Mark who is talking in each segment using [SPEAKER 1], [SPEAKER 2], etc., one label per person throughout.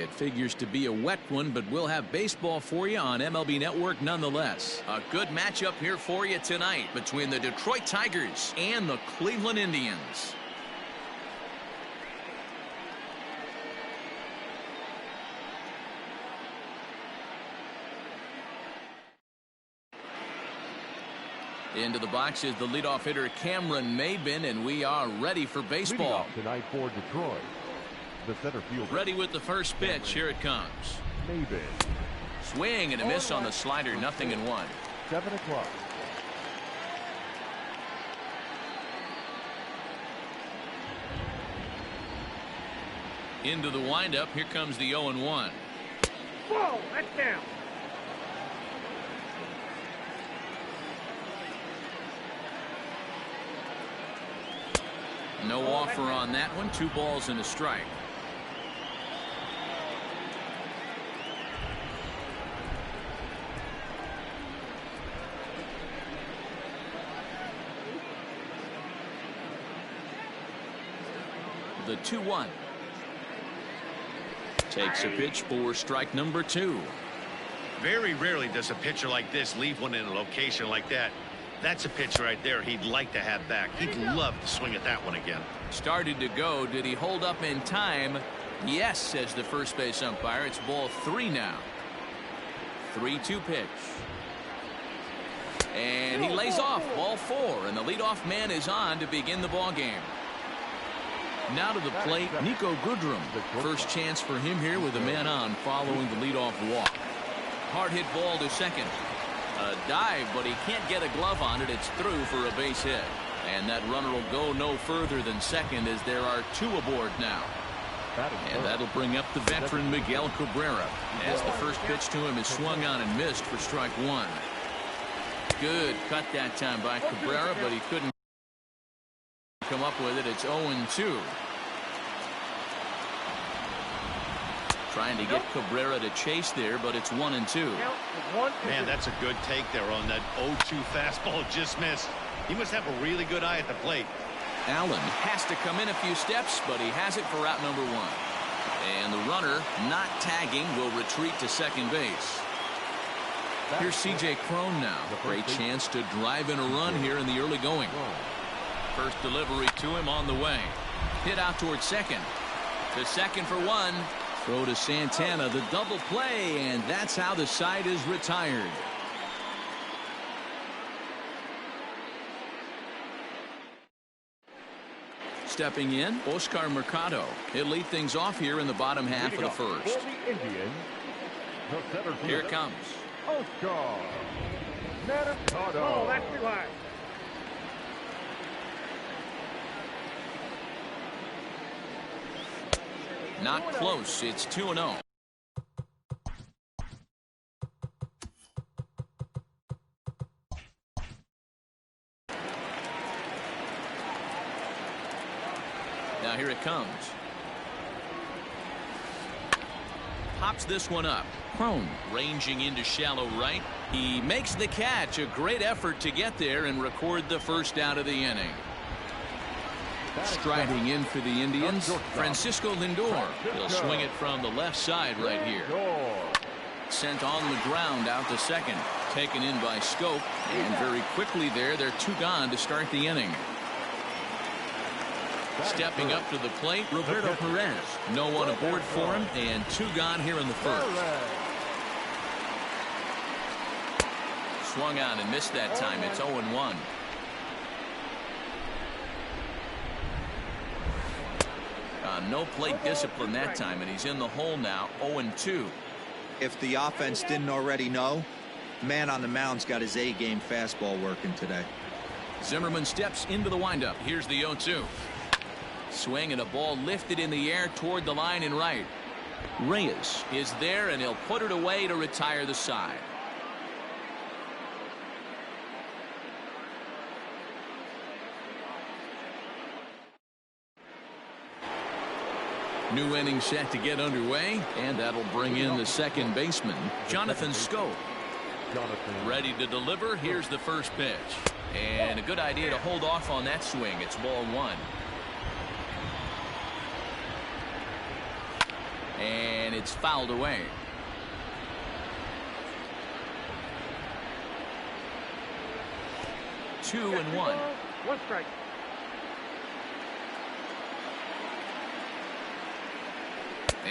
[SPEAKER 1] It figures to be a wet one, but we'll have baseball for you on MLB Network nonetheless. A good matchup here for you tonight between the Detroit Tigers and the Cleveland Indians. Into the box is the leadoff hitter Cameron Maben, and we are ready for baseball.
[SPEAKER 2] Tonight for Detroit, the center fielder.
[SPEAKER 1] Ready with the first pitch. Here it comes.
[SPEAKER 2] Maben.
[SPEAKER 1] Swing and a miss on the slider. 0-1.
[SPEAKER 2] 7 o'clock.
[SPEAKER 1] Into the windup. Here comes the 0-1.
[SPEAKER 3] Whoa, that's down.
[SPEAKER 1] No offer on that one. 2 balls and a strike. The 2-1. Takes a pitch for strike number 2.
[SPEAKER 4] Very rarely does a pitcher like this leave one in a location like that. That's a pitch right there he'd like to have back. He'd love to swing at that one again.
[SPEAKER 1] Started to go. Did he hold up in time? Yes, says the first base umpire. It's ball 3 now. 3-2 pitch. And he lays off. Ball 4. And the leadoff man is on to begin the ball game. Now to the plate, Nico Goodrum. First chance for him here with a man on following the leadoff walk. Hard hit ball to second. A dive, but he can't get a glove on it. It's through for a base hit. And that runner will go no further than second as there are 2 aboard now. And that'll bring up the veteran Miguel Cabrera as the first pitch to him is swung on and missed for strike 1. Good cut that time by Cabrera, but he couldn't come up with it. It's 0-2. Trying to get Cabrera to chase there, but it's 1-2.
[SPEAKER 4] Man, that's a good take there on that 0-2 fastball. Just missed. He must have a really good eye at the plate.
[SPEAKER 1] Allen has to come in a few steps, but he has it for out number 1. And the runner, not tagging, will retreat to second base. Here's C.J. Cron now. Great chance to drive in a run here in the early going. First delivery to him on the way. Hit out towards second. To second for 1. Throw to Santana, the double play, and that's how the side is retired. Stepping in, Oscar Mercado. He'll lead things off here in the bottom half of the first. Here it comes.
[SPEAKER 2] Oscar Mercado.
[SPEAKER 3] Oh, that's too high.
[SPEAKER 1] Not close. It's 2-0. Now here it comes. Pops this one up. Cron ranging into shallow right. He makes the catch. A great effort to get there and record the first out of the inning. Striding in for the Indians, Francisco Lindor. He'll swing it from the left side right here. Sent on the ground out to second. Taken in by Scope. And very quickly there, they're 2 gone to start the inning. Stepping up to the plate, Roberto Perez. No one aboard for him, and 2 gone here in the first. Swung on and missed that time. It's 0-1. No plate discipline that time, and he's in the hole now. 0-2.
[SPEAKER 5] If the offense didn't already know, man on the mound's got his A-game fastball working today.
[SPEAKER 1] Zimmerman steps into the windup. Here's the 0-2. Swing and a ball lifted in the air toward the line and right. Reyes is there, and he'll put it away to retire the side. New inning set to get underway, and that'll bring in the second baseman, Jonathan Scope. Ready to deliver. Here's the first pitch. And a good idea to hold off on that swing. It's ball 1. And it's fouled away. Two and one.
[SPEAKER 3] One strike.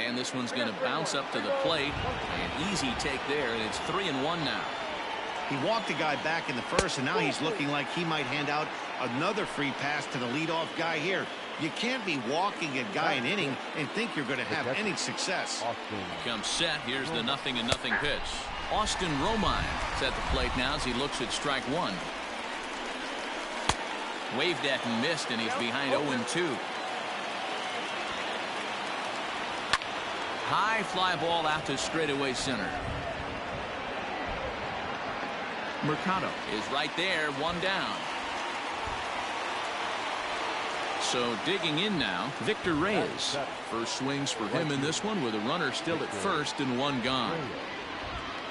[SPEAKER 1] And this one's going to bounce up to the plate. An easy take there, and it's 3-1 now.
[SPEAKER 4] He walked the guy back in the first, and now he's looking like he might hand out another free pass to the leadoff guy here. You can't be walking a guy an inning and think you're going to have any success.
[SPEAKER 1] Comes set. Here's the 0-0 pitch. Austin Romine is at the plate now as he looks at strike one. Waved at and missed, and he's behind 0-2. High fly ball out to straightaway center. Mercado is right there, one down. So digging in now, Victor Reyes. First swings for him in this one with a runner still at first and one gone.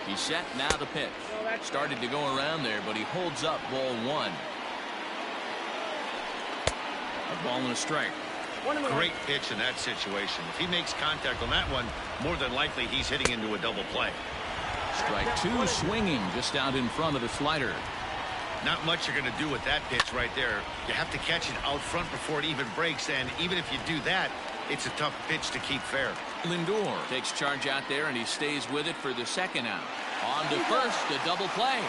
[SPEAKER 1] He's set, now the pitch. Started to go around there, but he holds up ball one. A ball and a strike.
[SPEAKER 4] Great pitch in that situation. If he makes contact on that one, more than likely he's hitting into a double play.
[SPEAKER 1] Strike two, swinging just out in front of the slider.
[SPEAKER 4] Not much you're going to do with that pitch right there. You have to catch it out front before it even breaks, and even if you do that, it's a tough pitch to keep fair.
[SPEAKER 1] Lindor takes charge out there, and he stays with it for the second out. On to first, the double play.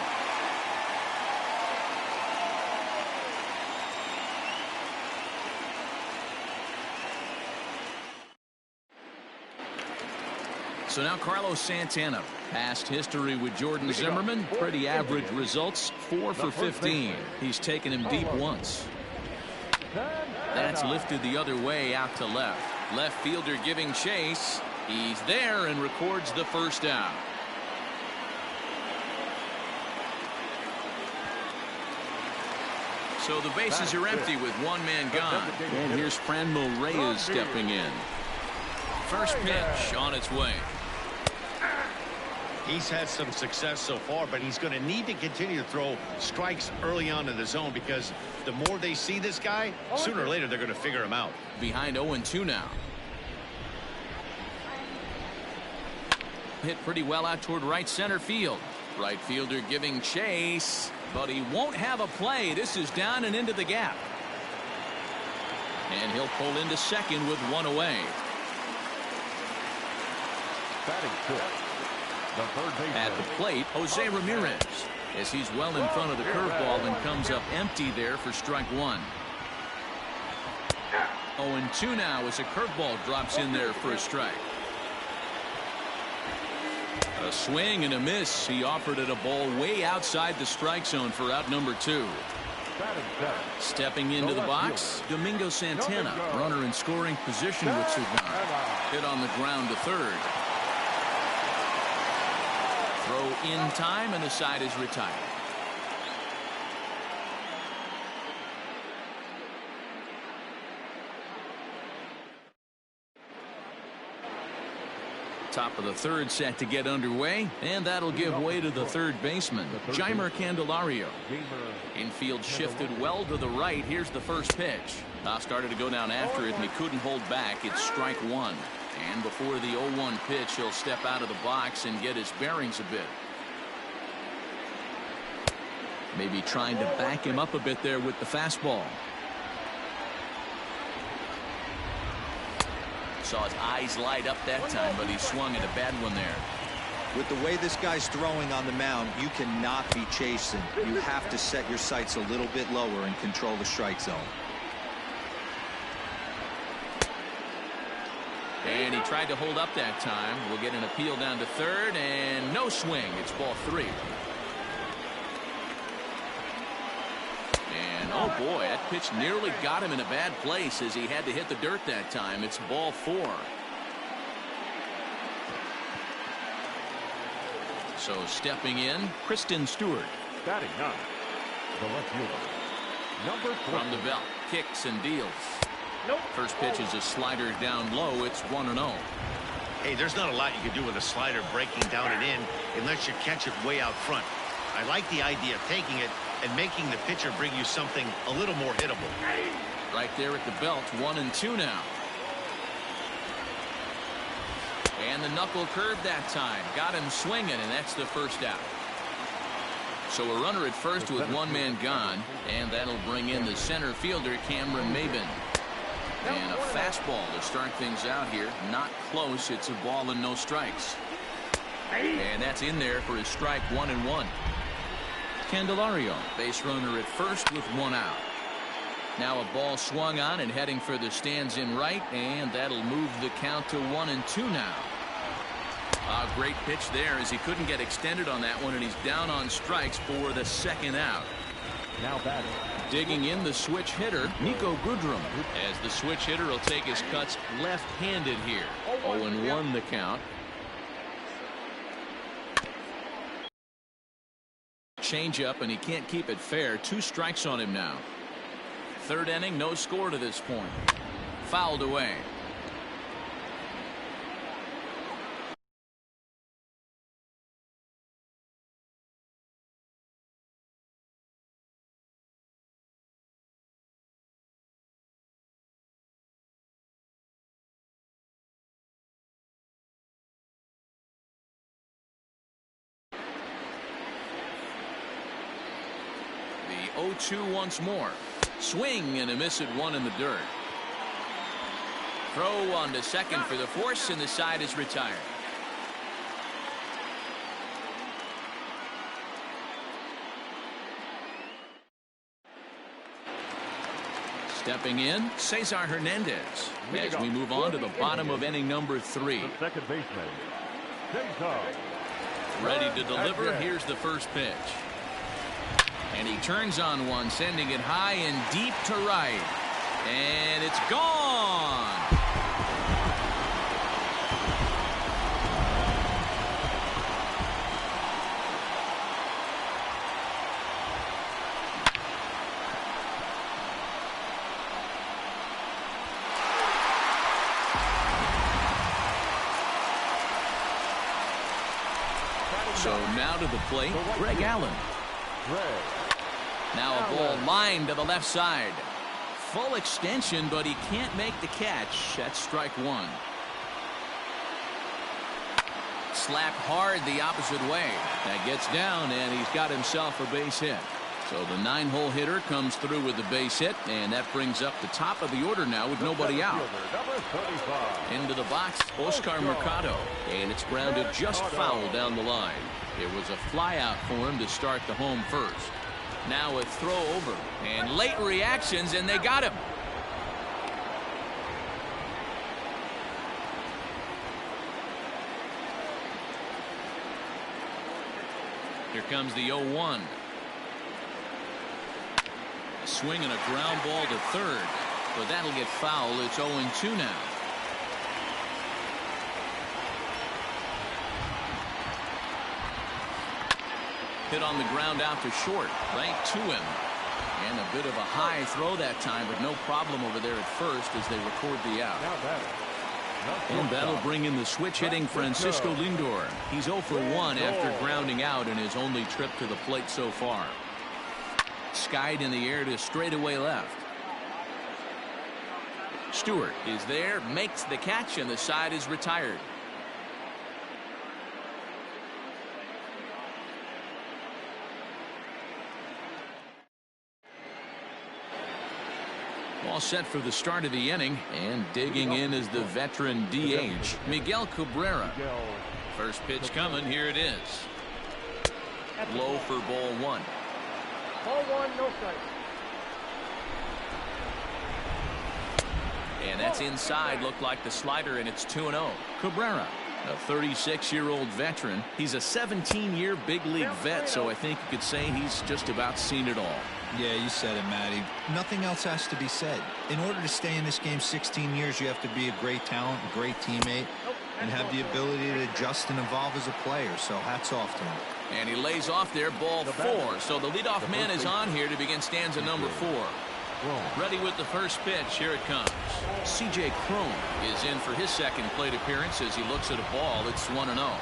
[SPEAKER 1] So now Carlos Santana. Past history with Jordan Zimmerman. Pretty average results. 4 for 15. He's taken him deep once. That's lifted the other way out to left. Left fielder giving chase. He's there and records the first out. So the bases are empty with one man gone. And here's Franmil Reyes stepping in. First pitch on its way.
[SPEAKER 4] He's had some success so far, but he's going to need to continue to throw strikes early on in the zone because the more they see this guy, sooner or later they're going to figure him out.
[SPEAKER 1] Behind 0-2 now. Hit pretty well out toward right center field. Right fielder giving chase, but he won't have a play. This is down and into the gap. And he'll pull into second with one away.
[SPEAKER 2] Batting fifth, the third baseman.
[SPEAKER 1] At the plate, Jose Ramirez, as he's well in front of the curveball and comes up empty there for strike one. 0-2 now as a curveball drops in there for a strike. A swing and a miss. He offered it a ball way outside the strike zone for out number two. Stepping into the box, Domingo Santana, runner in scoring position with Cigar. Hit on the ground to third. Throw in time, and the side is retired. Top of the third set to get underway, and that'll give way to the third baseman, Jeimer Candelario. Infield shifted well to the right. Here's the first pitch. Started to go down after it, and he couldn't hold back. It's strike one. And before the 0-1 pitch, he'll step out of the box and get his bearings a bit. Maybe trying to back him up a bit there with the fastball. Saw his eyes light up that time, but he swung at a bad one there.
[SPEAKER 5] With the way this guy's throwing on the mound, you cannot be chasing. You have to set your sights a little bit lower and control the strike zone.
[SPEAKER 1] And he tried to hold up that time. We'll get an appeal down to third, and no swing. It's ball three. And oh boy, that pitch nearly got him in a bad place as he had to hit the dirt that time. It's ball four. So stepping in, Kristen Stewart.
[SPEAKER 2] Batting ninth, the left fielder, number 4.
[SPEAKER 1] From the belt, kicks and deals.
[SPEAKER 3] Nope.
[SPEAKER 1] First pitch is a slider down low. It's 1-0.
[SPEAKER 4] Hey, there's not a lot you can do with a slider breaking down and in unless you catch it way out front. I like the idea of taking it and making the pitcher bring you something a little more hittable.
[SPEAKER 1] Right there at the belt, 1-2 now. And the knuckle curve that time. Got him swinging, and that's the first out. So a runner at first with one man gone, and that'll bring in the center fielder, Cameron Maben. And a fastball to start things out here. Not close. It's a ball and no strikes. And that's in there for his strike 1-1. Candelario, base runner at first with one out. Now a ball swung on and heading for the stands in right, and that'll move the count to 1-2 now. A great pitch there as he couldn't get extended on that one, and he's down on strikes for the second out.
[SPEAKER 2] Now batting.
[SPEAKER 1] Digging in the switch hitter, Nico Goodrum, as the switch hitter will take his cuts left-handed here. 0-1 the count. Change up, and he can't keep it fair. 2 strikes on him now. Third inning, no score to this point. Fouled away. The 0-2 once more. Swing and a miss at one in the dirt. Throw on to second for the force, and the side is retired. Stepping in, Cesar Hernandez. As we move on to the bottom of inning number 3.
[SPEAKER 2] The second baseman, Cesar.
[SPEAKER 1] Ready to deliver. Here's the first pitch. And he turns on one, sending it high and deep to right. And it's gone. So now to the plate, Greg Allen. Now a ball lined to the left side. Full extension, but he can't make the catch. That's strike 1. Slap hard the opposite way. That gets down, and he's got himself a base hit. So the 9-hole hitter comes through with the base hit, and that brings up the top of the order now with nobody out. Into the box, Oscar Mercado, and it's grounded just foul down the line. It was a fly out for him to start the home first. Now a throw over, and late reactions, and they got him. Here comes the 0-1. A swing and a ground ball to third, but that'll get foul. It's 0-2 now. Hit on the ground out to short, right to him. And a bit of a high throw that time, but no problem over there at first as they record the out. And that'll bring in the switch hitting Francisco Lindor. He's 0 for 1 after grounding out in his only trip to the plate so far. Skied in the air to straightaway left. Stewart is there, makes the catch, and the side is retired. All set for the start of the inning, and digging in is the veteran DH, Miguel Cabrera. First pitch coming, here it is. Low for ball 1.
[SPEAKER 3] Ball 1, no strike.
[SPEAKER 1] And that's inside, looked like the slider, and it's 2-0. Cabrera, a 36-year-old veteran. He's a 17-year big league vet, so I think you could say he's just about seen it all.
[SPEAKER 5] Yeah, you said it, Matty. Nothing else has to be said. In order to stay in this game 16 years, you have to be a great talent, a great teammate, and have the ability to adjust and evolve as a player. So hats off to him.
[SPEAKER 1] And he lays off there, ball 4. So the leadoff man is on here to begin stanza number 4. Ready with the first pitch. Here it comes. C.J. Cron is in for his second plate appearance as he looks at a ball. It's 1-0.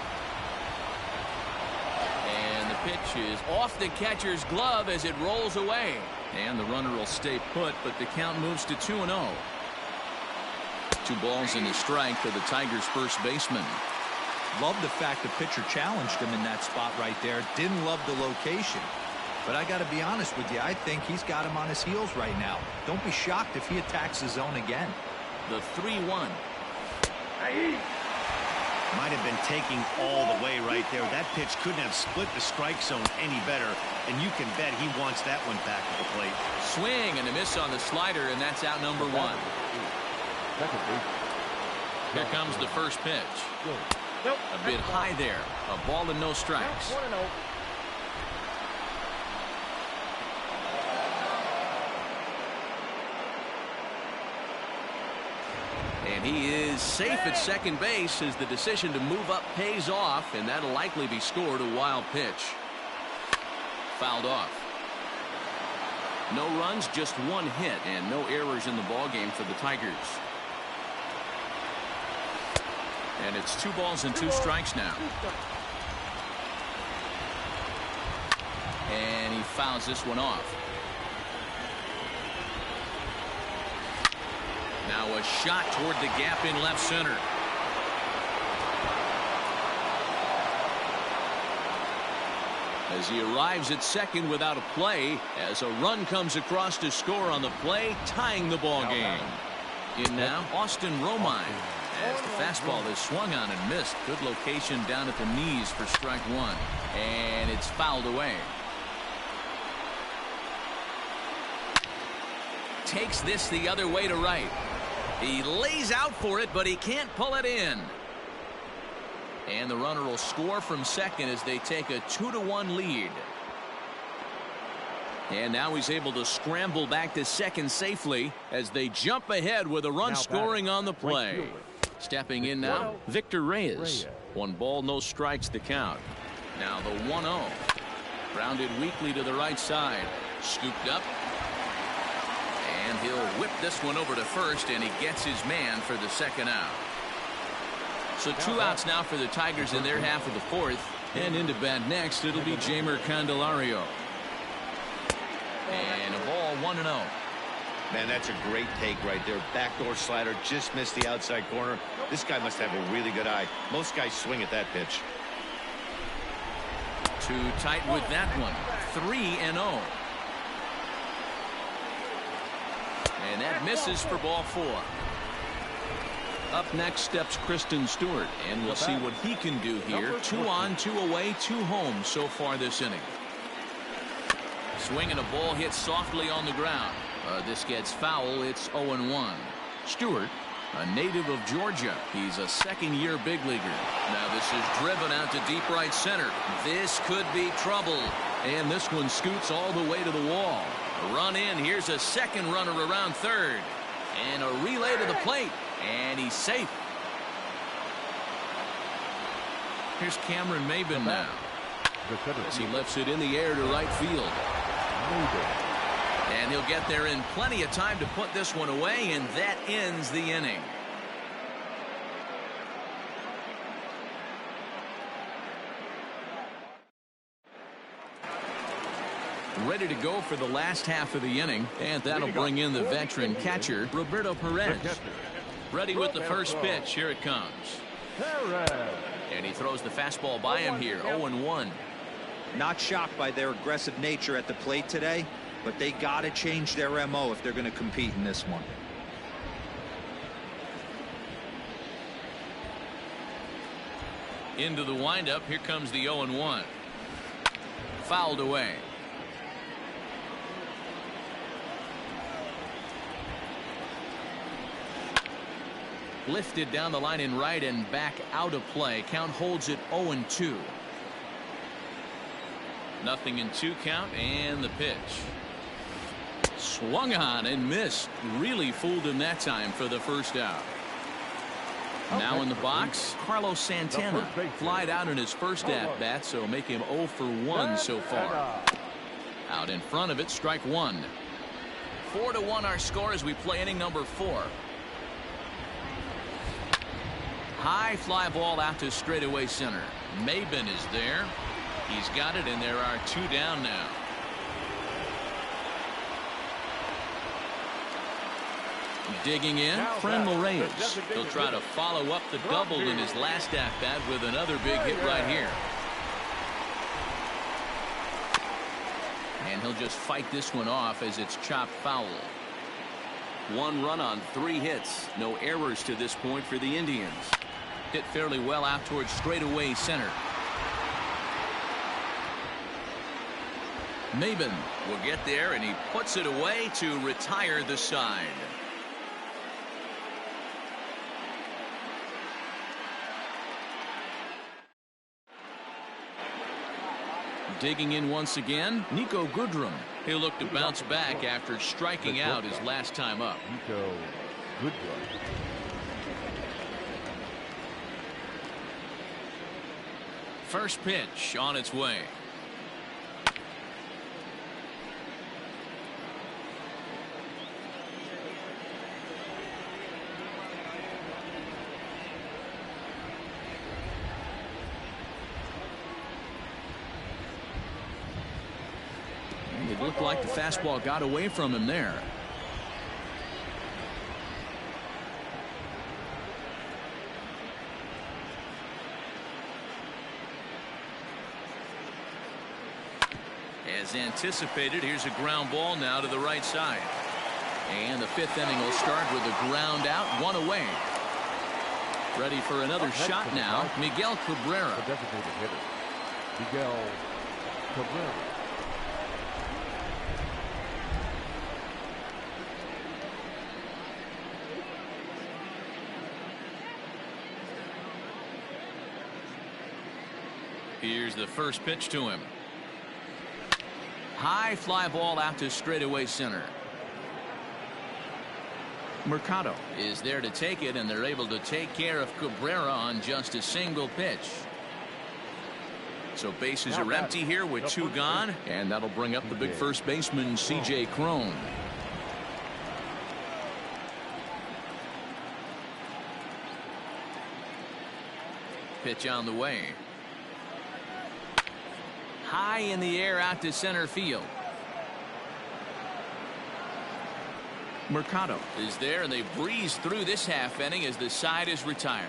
[SPEAKER 1] Pitch is off the catcher's glove as it rolls away, and the runner will stay put, but the count moves to 2-0. 2 balls and a strike to the Tigers' first baseman.
[SPEAKER 5] Love the fact the pitcher challenged him in that spot right there. Didn't love the location. But I got to be honest with you, I think he's got him on his heels right now. Don't be shocked if he attacks the zone again.
[SPEAKER 1] The 3-1.
[SPEAKER 4] Might have been taking all the way right there. That pitch couldn't have split the strike zone any better, and you can bet he wants that one back at the plate.
[SPEAKER 1] Swing and a miss on the slider, and that's out number 1. Here comes the first pitch. A bit high there. A ball and no strikes.
[SPEAKER 3] 1-0.
[SPEAKER 1] And he is safe at second base as the decision to move up pays off, and that'll likely be scored. A wild pitch. Fouled off. No runs, just 1 hit, and no errors in the ballgame for the Tigers. And it's 2 balls and 2 strikes now. And he fouls this one off. Now a shot toward the gap in left center. As he arrives at second without a play, as a run comes across to score on the play, tying the ball game. In now, Austin Romine, as the fastball is swung on and missed. Good location down at the knees for strike 1. And it's fouled away. Takes this the other way to right. He lays out for it, but he can't pull it in. And the runner will score from second as they take a 2-1 lead. And now he's able to scramble back to second safely as they jump ahead with a run scoring on the play. Stepping in now, Victor Reyes. 1 ball, no strikes to count. Now the 1-0. Grounded weakly to the right side. Scooped up. And he'll whip this one over to first, and he gets his man for the second out. So 2 outs now for the Tigers in their half of the 4th. And into bat next, it'll be Jeimer Candelario. And a ball 1-0.
[SPEAKER 4] Man, that's a great take right there. Backdoor slider, just missed the outside corner. This guy must have a really good eye. Most guys swing at that pitch.
[SPEAKER 1] Too tight with that one. 3-0. And that misses for ball 4. Up next steps Kristen Stewart, and we'll see what he can do here. 2 on, 2 away, 2 home so far this inning. Swinging a ball hit softly on the ground. This gets foul. It's 0-1. Stewart, a native of Georgia. He's a second-year big leaguer. Now this is driven out to deep right center. This could be trouble. And this one scoots all the way to the wall. A run in. Here's a second runner around third. And a relay to the plate. And he's safe. Here's Cameron Maben now. As he lifts it in the air to right field. And he'll get there in plenty of time to put this one away, and that ends the inning. Ready to go for the last half of the inning, and that'll bring in the veteran catcher, Roberto Perez. Ready with the first pitch. Here it comes. And he throws the fastball by him here. 0-1.
[SPEAKER 5] Not shocked by their aggressive nature at the plate today, but they got to change their MO if they're going to compete in this one.
[SPEAKER 1] Into the windup. Here comes the 0-1. Fouled away. Lifted down the line in right and back out of play. Count holds it 0-2. Nothing in 2 count, and the pitch. Swung on and missed. Really fooled him that time for the first out. Now in the box, Carlos Santana. Flied out in his first at-bat, so make him 0 for 1 so far. Out in front of it, strike 1. 4-1 our score as we play inning number 4. High fly ball out to straightaway center. Maben is there. He's got it, and there are 2 down now. Digging in, Fran Reyes. He'll try to follow up the double in his last at-bat with another big hit right here. And he'll just fight this one off as it's chopped foul. 1 run on 3 hits. No errors to this point for the Indians. Hit fairly well out towards straightaway center. Maben will get there, and he puts it away to retire the side. Digging in once again, Niko Goodrum. He'll look to bounce back after striking out his last time up.
[SPEAKER 2] Niko Goodrum.
[SPEAKER 1] First pitch on its way. It looked like the fastball got away from him there. As anticipated, here's a ground ball now to the right side. And the 5th inning will start with a ground out, 1 away. Ready for another shot now, Miguel Cabrera.
[SPEAKER 2] The designated hitter, Miguel Cabrera.
[SPEAKER 1] Here's the first pitch to him. High fly ball out to straightaway center. Mercado is there to take it, and they're able to take care of Cabrera on just a single pitch. So bases are empty here with 2 gone, and that'll bring up the big first baseman, C.J. Cron. Pitch on the way. High in the air out to center field. Mercado is there, and they breeze through this half inning as the side is retired.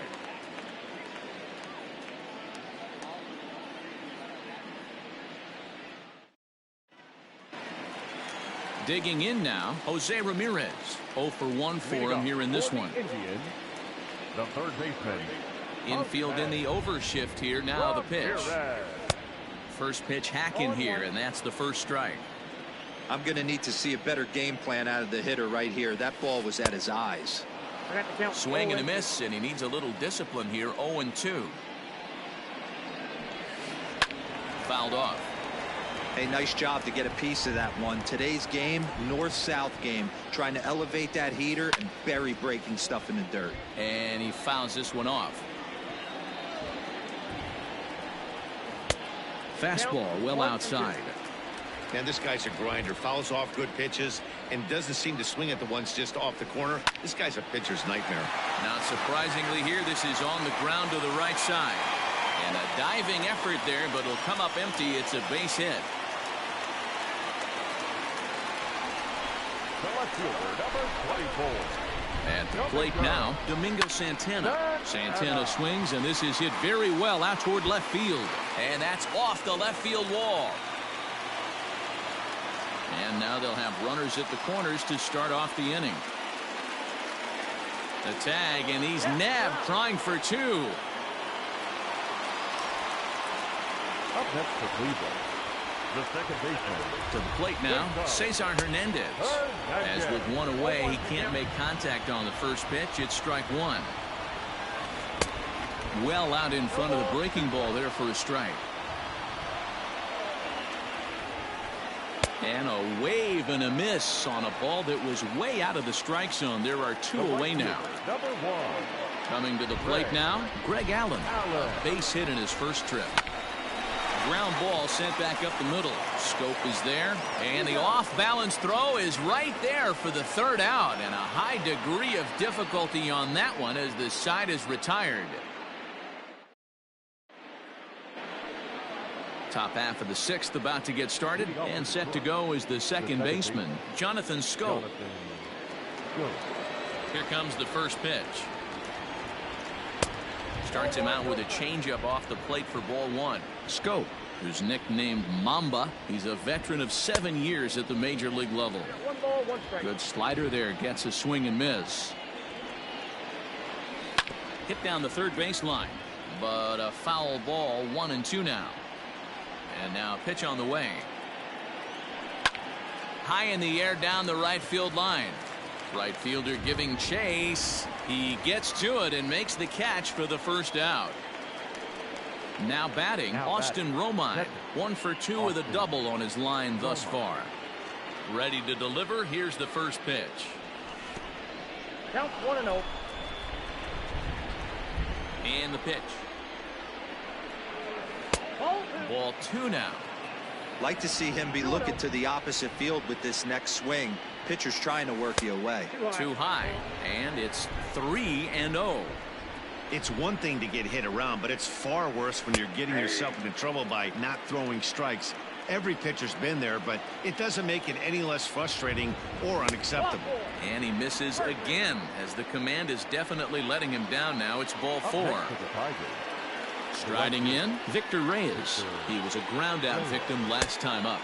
[SPEAKER 1] Digging in now, Jose Ramirez. 0 for 1 for him here in this one.
[SPEAKER 2] Indians, the third baseman.
[SPEAKER 1] Infield in the overshift here now. The pitch. First pitch hacking here, and that's the first strike.
[SPEAKER 5] I'm going to need to see a better game plan out of the hitter right here. That ball was at his eyes.
[SPEAKER 1] Swing and a miss, and he needs a little discipline here. 0-2. Fouled off.
[SPEAKER 5] Hey, nice job to get a piece of that one. Today's game, north-south game, trying to elevate that heater and bury breaking stuff in the dirt.
[SPEAKER 1] And he fouls this one off. Fastball well outside.
[SPEAKER 4] And this guy's a grinder. Fouls off good pitches and doesn't seem to swing at the ones just off the corner. This guy's a pitcher's nightmare.
[SPEAKER 1] Not surprisingly here, this is on the ground to the right side. And a diving effort there, but it'll come up empty. It's a base hit.
[SPEAKER 2] The left fielder, number 24.
[SPEAKER 1] At the plate now, Domingo Santana. Santana swings, and this is hit very well out toward left field. And that's off the left field wall. And now they'll have runners at the corners to start off the inning. The tag, and he's nabbed, trying for 2.
[SPEAKER 2] Up next for Cleveland, the second baseman.
[SPEAKER 1] To the plate now, Cesar Hernandez. As with 1 away, he can't make contact on the first pitch. It's strike 1. Well out in front of the breaking ball there for a strike. And a wave and a miss on a ball that was way out of the strike zone. There are 2 away now.
[SPEAKER 2] Number 1.
[SPEAKER 1] Coming to the plate now, Greg Allen. A base hit in his first trip. Ground ball sent back up the middle. Scope is there, and the off-balance throw is right there for the 3rd out, and a high degree of difficulty on that one as the side is retired. Top half of the 6th about to get started, and set to go is the second baseman, Jonathan Scope. Here comes the first pitch. Starts him out with a changeup off the plate for ball one. Scope, who's nicknamed Mamba. He's a veteran of 7 years at the major league level.
[SPEAKER 3] 1 ball, 1 strike.
[SPEAKER 1] Good slider there. Gets a swing and miss. Hit down the third baseline. But a foul ball. 1-2 now. And now pitch on the way. High in the air down the right field line. Right fielder giving chase. He gets to it and makes the catch for the first out. Now batting, Austin Romine. 1 for 2 with a double on his line thus far. Ready to deliver. Here's the first pitch.
[SPEAKER 3] Count 1-0.
[SPEAKER 1] And the pitch.
[SPEAKER 3] Ball
[SPEAKER 1] 2 now.
[SPEAKER 5] Like to see him be looking to the opposite field with this next swing. Pitcher's trying to work you away.
[SPEAKER 1] Too high. And it's 3-0.
[SPEAKER 4] It's one thing to get hit around, but it's far worse when you're getting yourself into trouble by not throwing strikes. Every pitcher's been there, but it doesn't make it any less frustrating or unacceptable.
[SPEAKER 1] And he misses again, as the command is definitely letting him down now. It's ball 4. Striding in, Victor Reyes. He was a ground out victim last time up.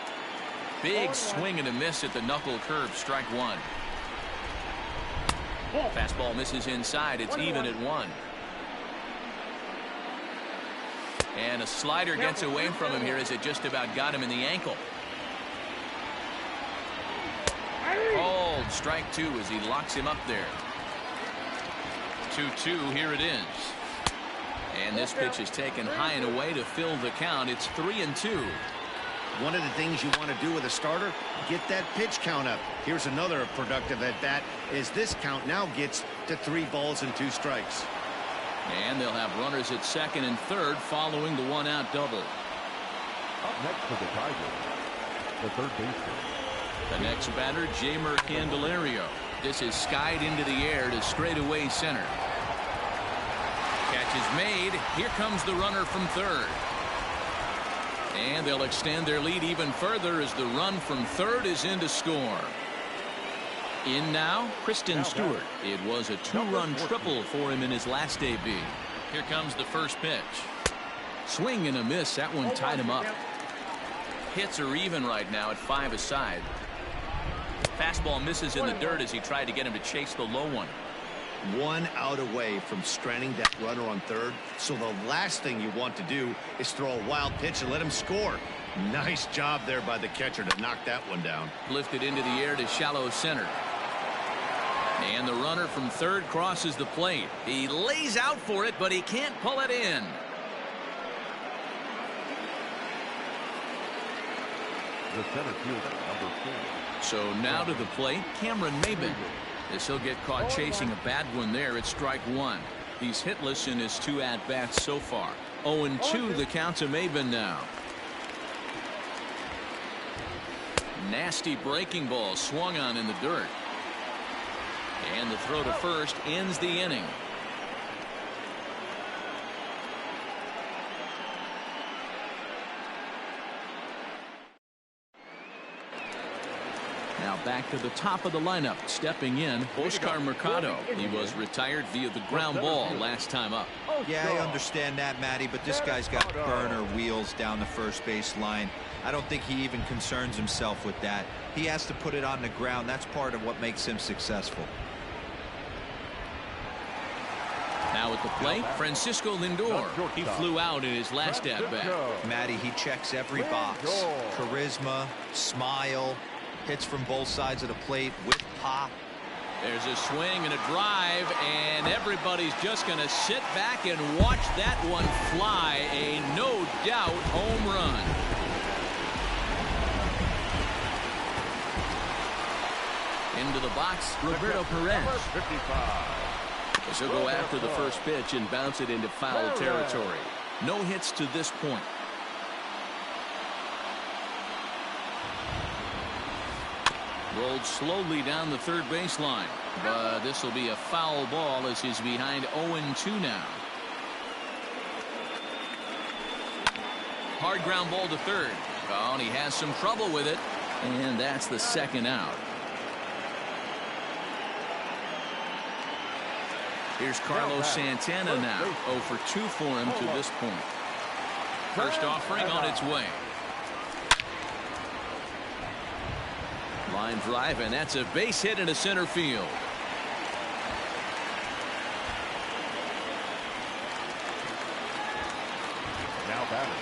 [SPEAKER 1] Big swing and a miss at the knuckle curve. Strike 1. Fastball misses inside. It's even at 1. And a slider gets away from him here as it just about got him in the ankle. Called strike 2 as he locks him up there. 2-2. Here it is. And this pitch is taken high and away to fill the count. It's 3-2.
[SPEAKER 4] One of the things you want to do with a starter, get that pitch count up. Here's another productive at bat as this count now gets to 3 balls and 2 strikes.
[SPEAKER 1] And they'll have runners at second and third following the 1-out double.
[SPEAKER 2] Up next for the Tigers, the third baseman.
[SPEAKER 1] The next batter, Jeimer Candelario. This is skied into the air to straightaway center. Catch is made. Here comes the runner from third. And they'll extend their lead even further as the run from third is in to score. In now, Kristen Stewart. It was a 2-run triple for him in his last AB. Here comes the first pitch. Swing and a miss. That one tied him up. Hits are even right now at 5 aside. Fastball misses in the dirt as he tried to get him to chase the low one.
[SPEAKER 4] 1 out away from stranding that runner on third. So the last thing you want to do is throw a wild pitch and let him score. Nice job there by the catcher to knock that one down.
[SPEAKER 1] Lifted into the air to shallow center. And the runner from third crosses the plate. He lays out for it, but he can't pull it in.
[SPEAKER 2] The center fielder, number 4.
[SPEAKER 1] So now to the plate, Cameron Maben. As he'll get caught chasing a bad one there at strike 1. He's hitless in his 2 at-bats so far. 0-2 the count to Maben now. Nasty breaking ball swung on in the dirt. And the throw to first ends the inning. Now back to the top of the lineup. Stepping in, Oscar Mercado. He was retired via the ground ball last time up.
[SPEAKER 5] Yeah, I understand that, Matty, but this guy's got burner wheels down the first base line. I don't think he even concerns himself with that. He has to put it on the ground. That's part of what makes him successful.
[SPEAKER 1] Now at the plate, Francisco Lindor. He flew out in his last at-bat.
[SPEAKER 5] Matty, he checks every box. Charisma, smile, hits from both sides of the plate with pop.
[SPEAKER 1] There's a swing and a drive, and everybody's just going to sit back and watch that one fly. A no-doubt home run. Into the box, Roberto Perez.
[SPEAKER 2] 55.
[SPEAKER 1] He'll go after the first pitch and bounce it into foul territory. No hits to this point. Rolled slowly down the third baseline, but this will be a foul ball as he's behind 0-2 now. Hard ground ball to third. Oh, and he has some trouble with it, and that's the second out. Here's Carlos Santana now. 0 for 2 for him to this point. First offering on its way. Line drive, and that's a base hit into center field.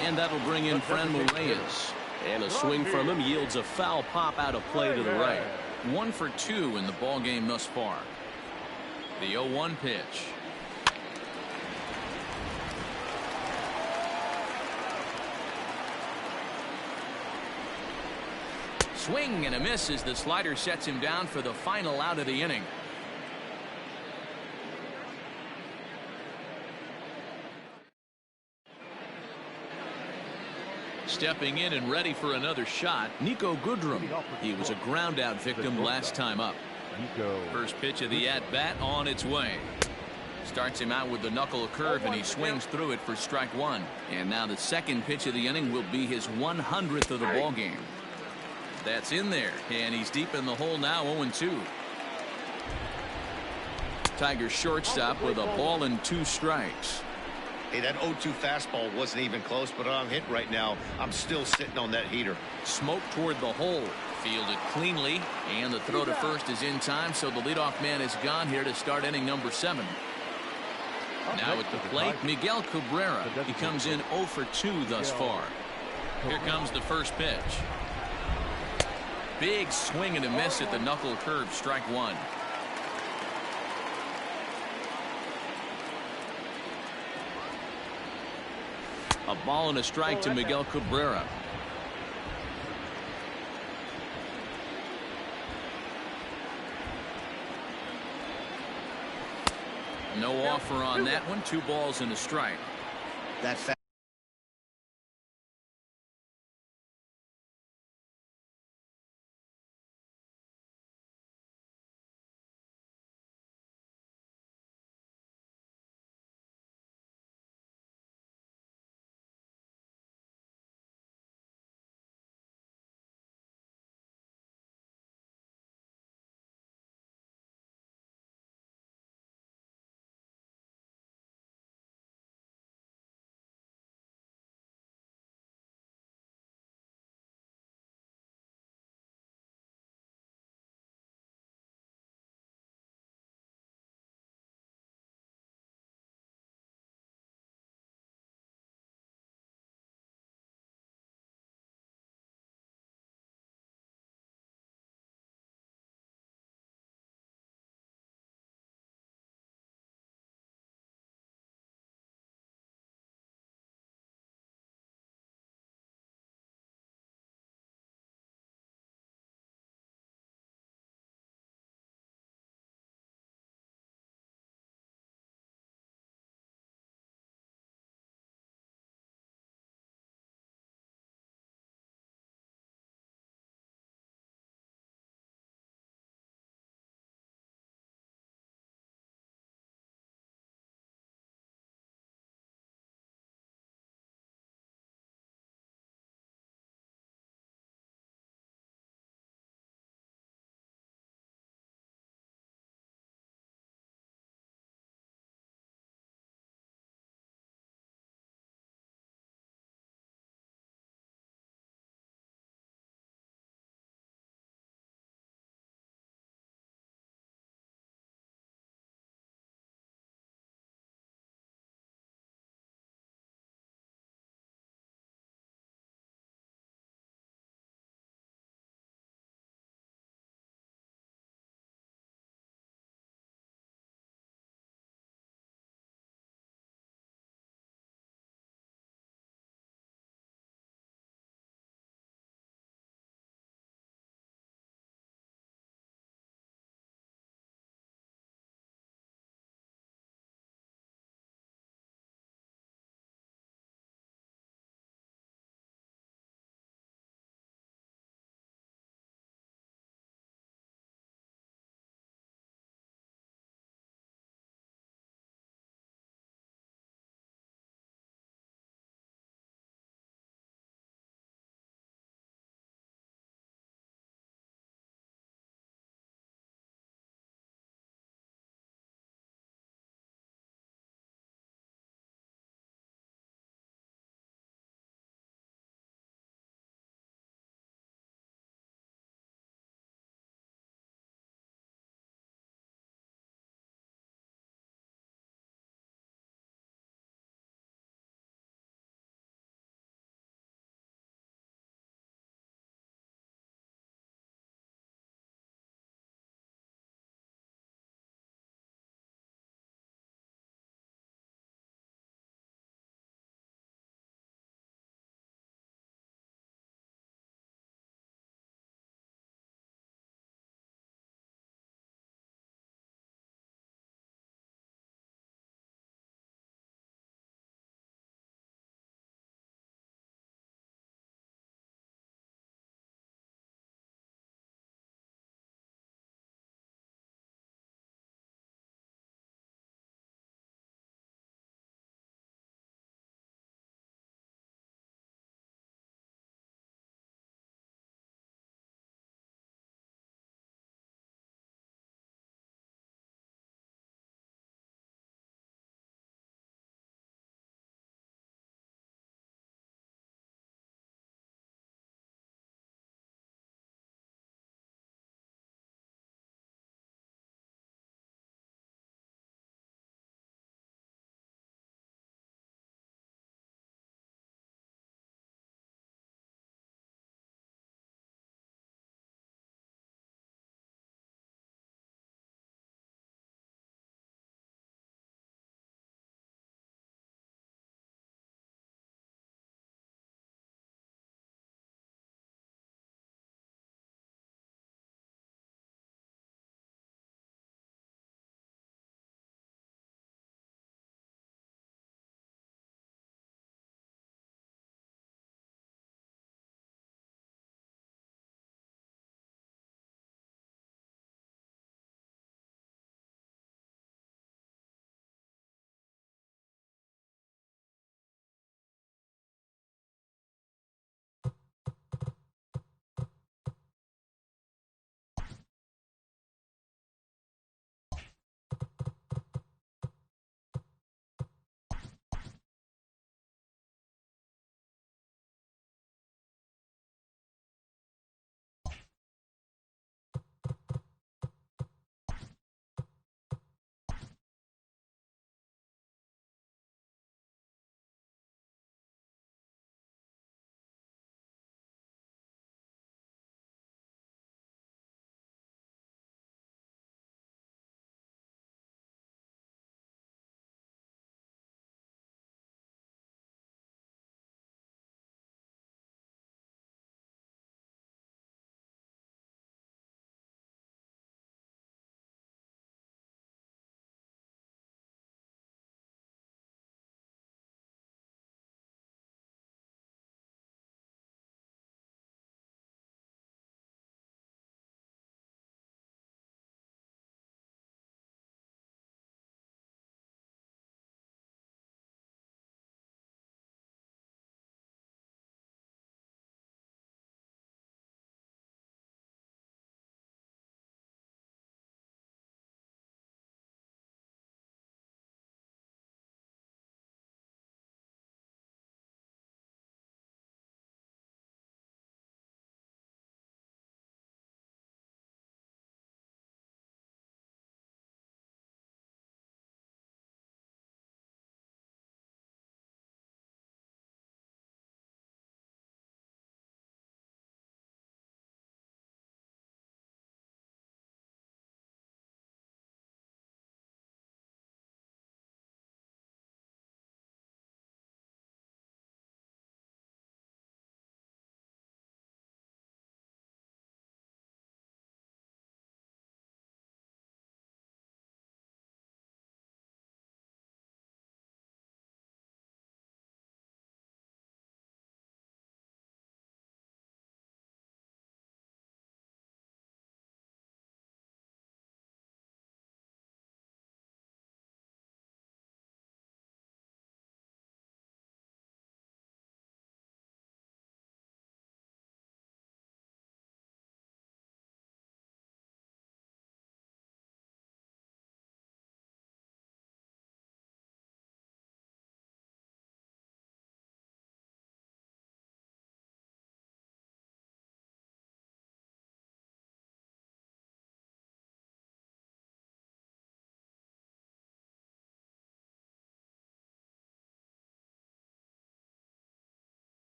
[SPEAKER 1] And that'll bring in Franmil Reyes. And a swing from him yields a foul pop out of play to the right. 1 for 2 in the ball game thus far. The 0-1 pitch. Swing and a miss as the slider sets him down for the final out of the inning. Stepping in and ready for another shot, Nico Goodrum. He was a ground out victim last time up. First pitch of the at-bat on its way. Starts him out with the knuckle curve, and he swings through it for strike 1. And now the second pitch of the inning will be his 100th of the ball game. That's in there, and he's deep in the hole now. 0-2. Tigers shortstop with a ball and 2 strikes.
[SPEAKER 4] Hey, that 0-2 fastball wasn't even close, but on hit right now, I'm still sitting on that heater.
[SPEAKER 1] Smoke toward the hole. Fielded cleanly, and the throw to first is in time, so the leadoff man is gone here to start inning number 7. Now at the plate, Miguel Cabrera. He comes in 0 for 2 thus far. Here comes the first pitch. Big swing and a miss at the knuckle curve, strike 1. A ball and a strike to Miguel Cabrera. No offer on that one. 2 balls and a strike.
[SPEAKER 4] That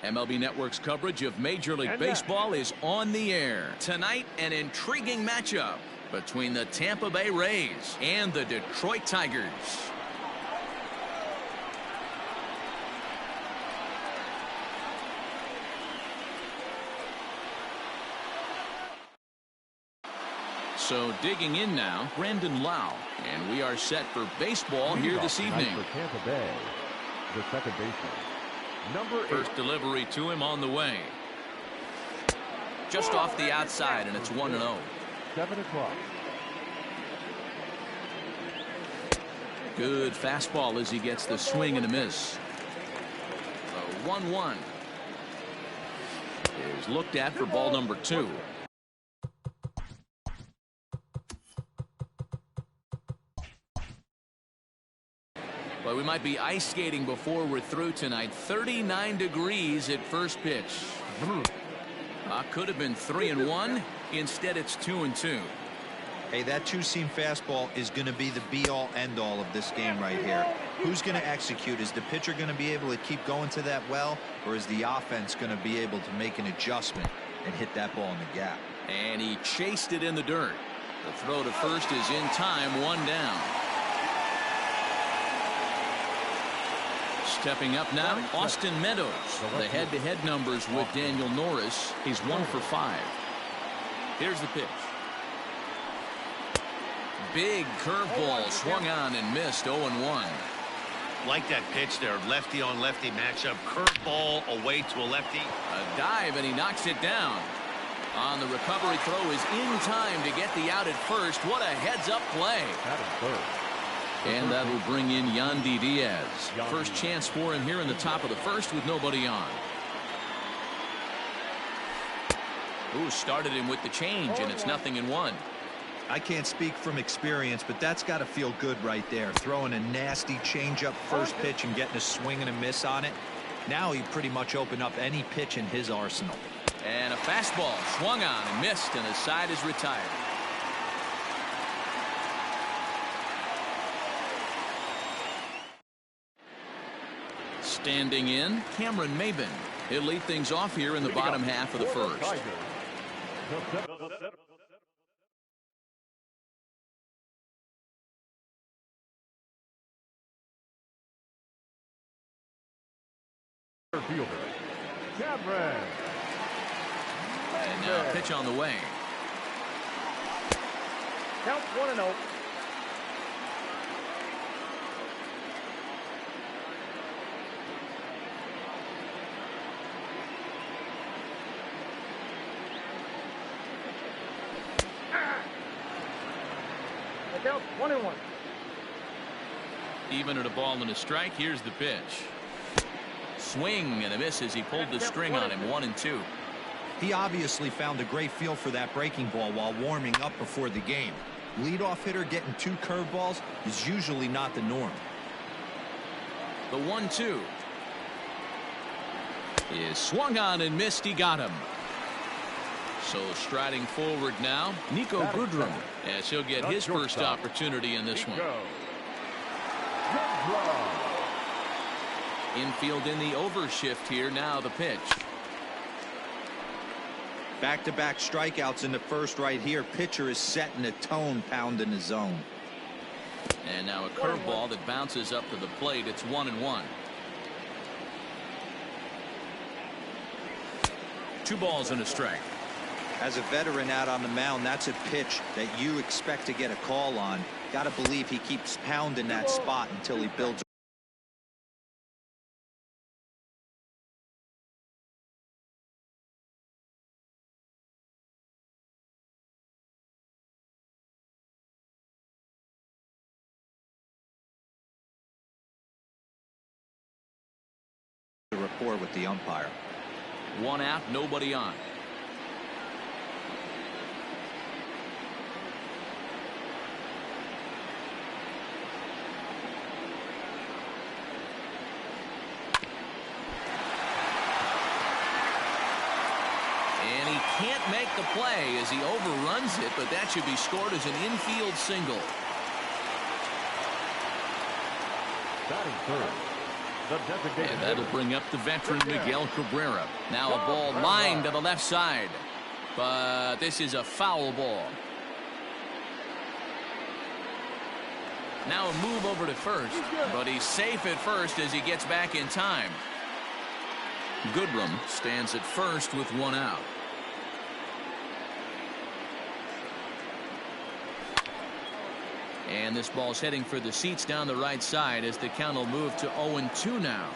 [SPEAKER 1] MLB Network's coverage of Major League Baseball is on the air. Tonight, an intriguing matchup between the Tampa Bay Rays and the Detroit Tigers. So digging in now, Brandon Lau, and we are set for baseball here this evening.
[SPEAKER 2] For Tampa Bay, the second baseman, number 8.
[SPEAKER 1] First delivery to him on the way. Just off the outside, and it's 1-0.
[SPEAKER 2] 7 o'clock.
[SPEAKER 1] Good fastball as he gets the swing and a miss. The 1-1 is looked at for ball number 2. But we might be ice skating before we're through tonight. 39 degrees at first pitch. Could have been 3-1. Instead, it's 2-2.
[SPEAKER 5] Hey, that two-seam fastball is going to be the be-all, end-all of this game right here. Who's going to execute? Is the pitcher going to be able to keep going to that well, or is the offense going to be able to make an adjustment and hit that ball in the gap?
[SPEAKER 1] And he chased it in the dirt. The throw to first is in time, 1 down. Stepping up now, Austin Meadows. The head-to-head numbers with Daniel Norris. He's 1 for 5. Here's the pitch. Big curveball swung on and missed. 0-1.
[SPEAKER 4] Like that pitch there, lefty on lefty matchup. Curveball away to a lefty.
[SPEAKER 1] A dive, and he knocks it down. On the recovery throw is in time to get the out at first. What a heads-up play.
[SPEAKER 2] That is third.
[SPEAKER 1] And that'll bring in Yandy Diaz. First chance for him here in the top of the first with nobody on. Ooh, started him with the change, and it's 0-1.
[SPEAKER 5] I can't speak from experience, but that's got to feel good right there. Throwing a nasty changeup first pitch and getting a swing and a miss on it. Now he pretty much opened up any pitch in his arsenal.
[SPEAKER 1] And a fastball swung on and missed, and the side is retired. Standing in, Cameron Maben. He'll lead things off here in the bottom half of the first.
[SPEAKER 2] Fielder, Cameron.
[SPEAKER 1] And now a pitch on the way.
[SPEAKER 3] Count 1-0. Count 1-1.
[SPEAKER 1] Even at a ball and a strike. Here's the pitch. Swing and a miss as he pulled the string on him. 1-2.
[SPEAKER 5] He obviously found a great feel for that breaking ball while warming up before the game. Leadoff hitter getting 2 curveballs is usually not the norm.
[SPEAKER 1] The 1-2 is swung on and missed. He got him. So striding forward now, Nico Goodrum, as he'll get his first opportunity in this one. Infield in the overshift here. Now the pitch.
[SPEAKER 5] Back-to-back strikeouts in the first right here. Pitcher is setting a tone, pounding the zone.
[SPEAKER 1] And now a curveball that bounces up to the plate. It's 1-1. 2 balls and a strike.
[SPEAKER 5] As a veteran out on the mound, that's a pitch that you expect to get a call on. Got to believe he keeps pounding that spot until he builds. The rapport with the umpire.
[SPEAKER 1] 1 out, nobody on. Can't make the play as he overruns it, but that should be scored as an infield single.
[SPEAKER 2] Batting third,
[SPEAKER 1] And that'll bring up the veteran Miguel Cabrera. Now a ball lined to the left side. But this is a foul ball. Now a move over to first. But he's safe at first as he gets back in time. Goodrum stands at first with one out. And this ball's heading for the seats down the right side as the count will move to 0-2 now.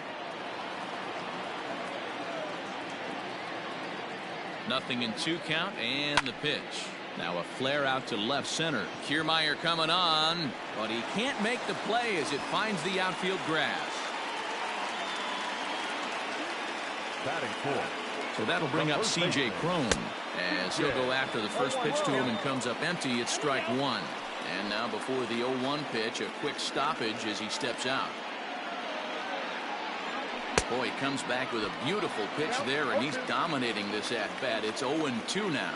[SPEAKER 1] Nothing in 2 count and the pitch. Now a flare out to left center. Kiermaier coming on, but he can't make the play as it finds the outfield grass.
[SPEAKER 2] Batting 4.
[SPEAKER 1] So that'll bring up C.J. Cron as he'll go after the first pitch to him and comes up empty. It's strike 1. And now before the 0-1 pitch, a quick stoppage as he steps out. Boy, he comes back with a beautiful pitch there, and he's dominating this at-bat. It's 0-2 now.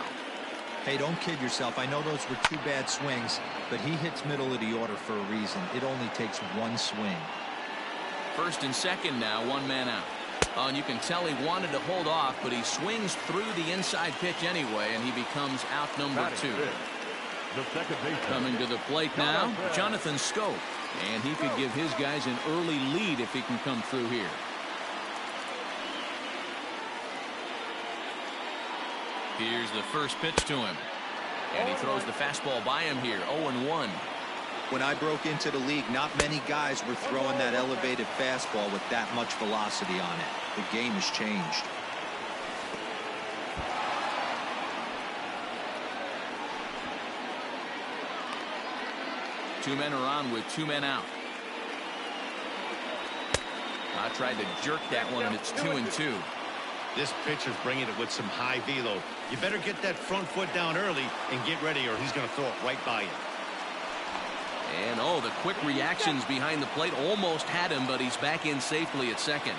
[SPEAKER 5] Hey, don't kid yourself. I know those were 2 bad swings, but he hits middle of the order for a reason. It only takes 1 swing.
[SPEAKER 1] First and second now, 1 man out. Oh, and you can tell he wanted to hold off, but he swings through the inside pitch anyway, and he becomes out number 2. Coming to the plate now, Jonathan Scope. And he could give his guys an early lead if he can come through here. Here's the first pitch to him. And he throws the fastball by him here, 0-1.
[SPEAKER 5] When I broke into the league, not many guys were throwing that elevated fastball with that much velocity on it. The game has changed.
[SPEAKER 1] Two men are on with 2 men out. I tried to jerk that one, and it's 2-2.
[SPEAKER 4] This pitcher's bringing it with some high velo. You better get that front foot down early and get ready, or he's going to throw it right by you.
[SPEAKER 1] And oh, the quick reactions behind the plate almost had him, but he's back in safely at second.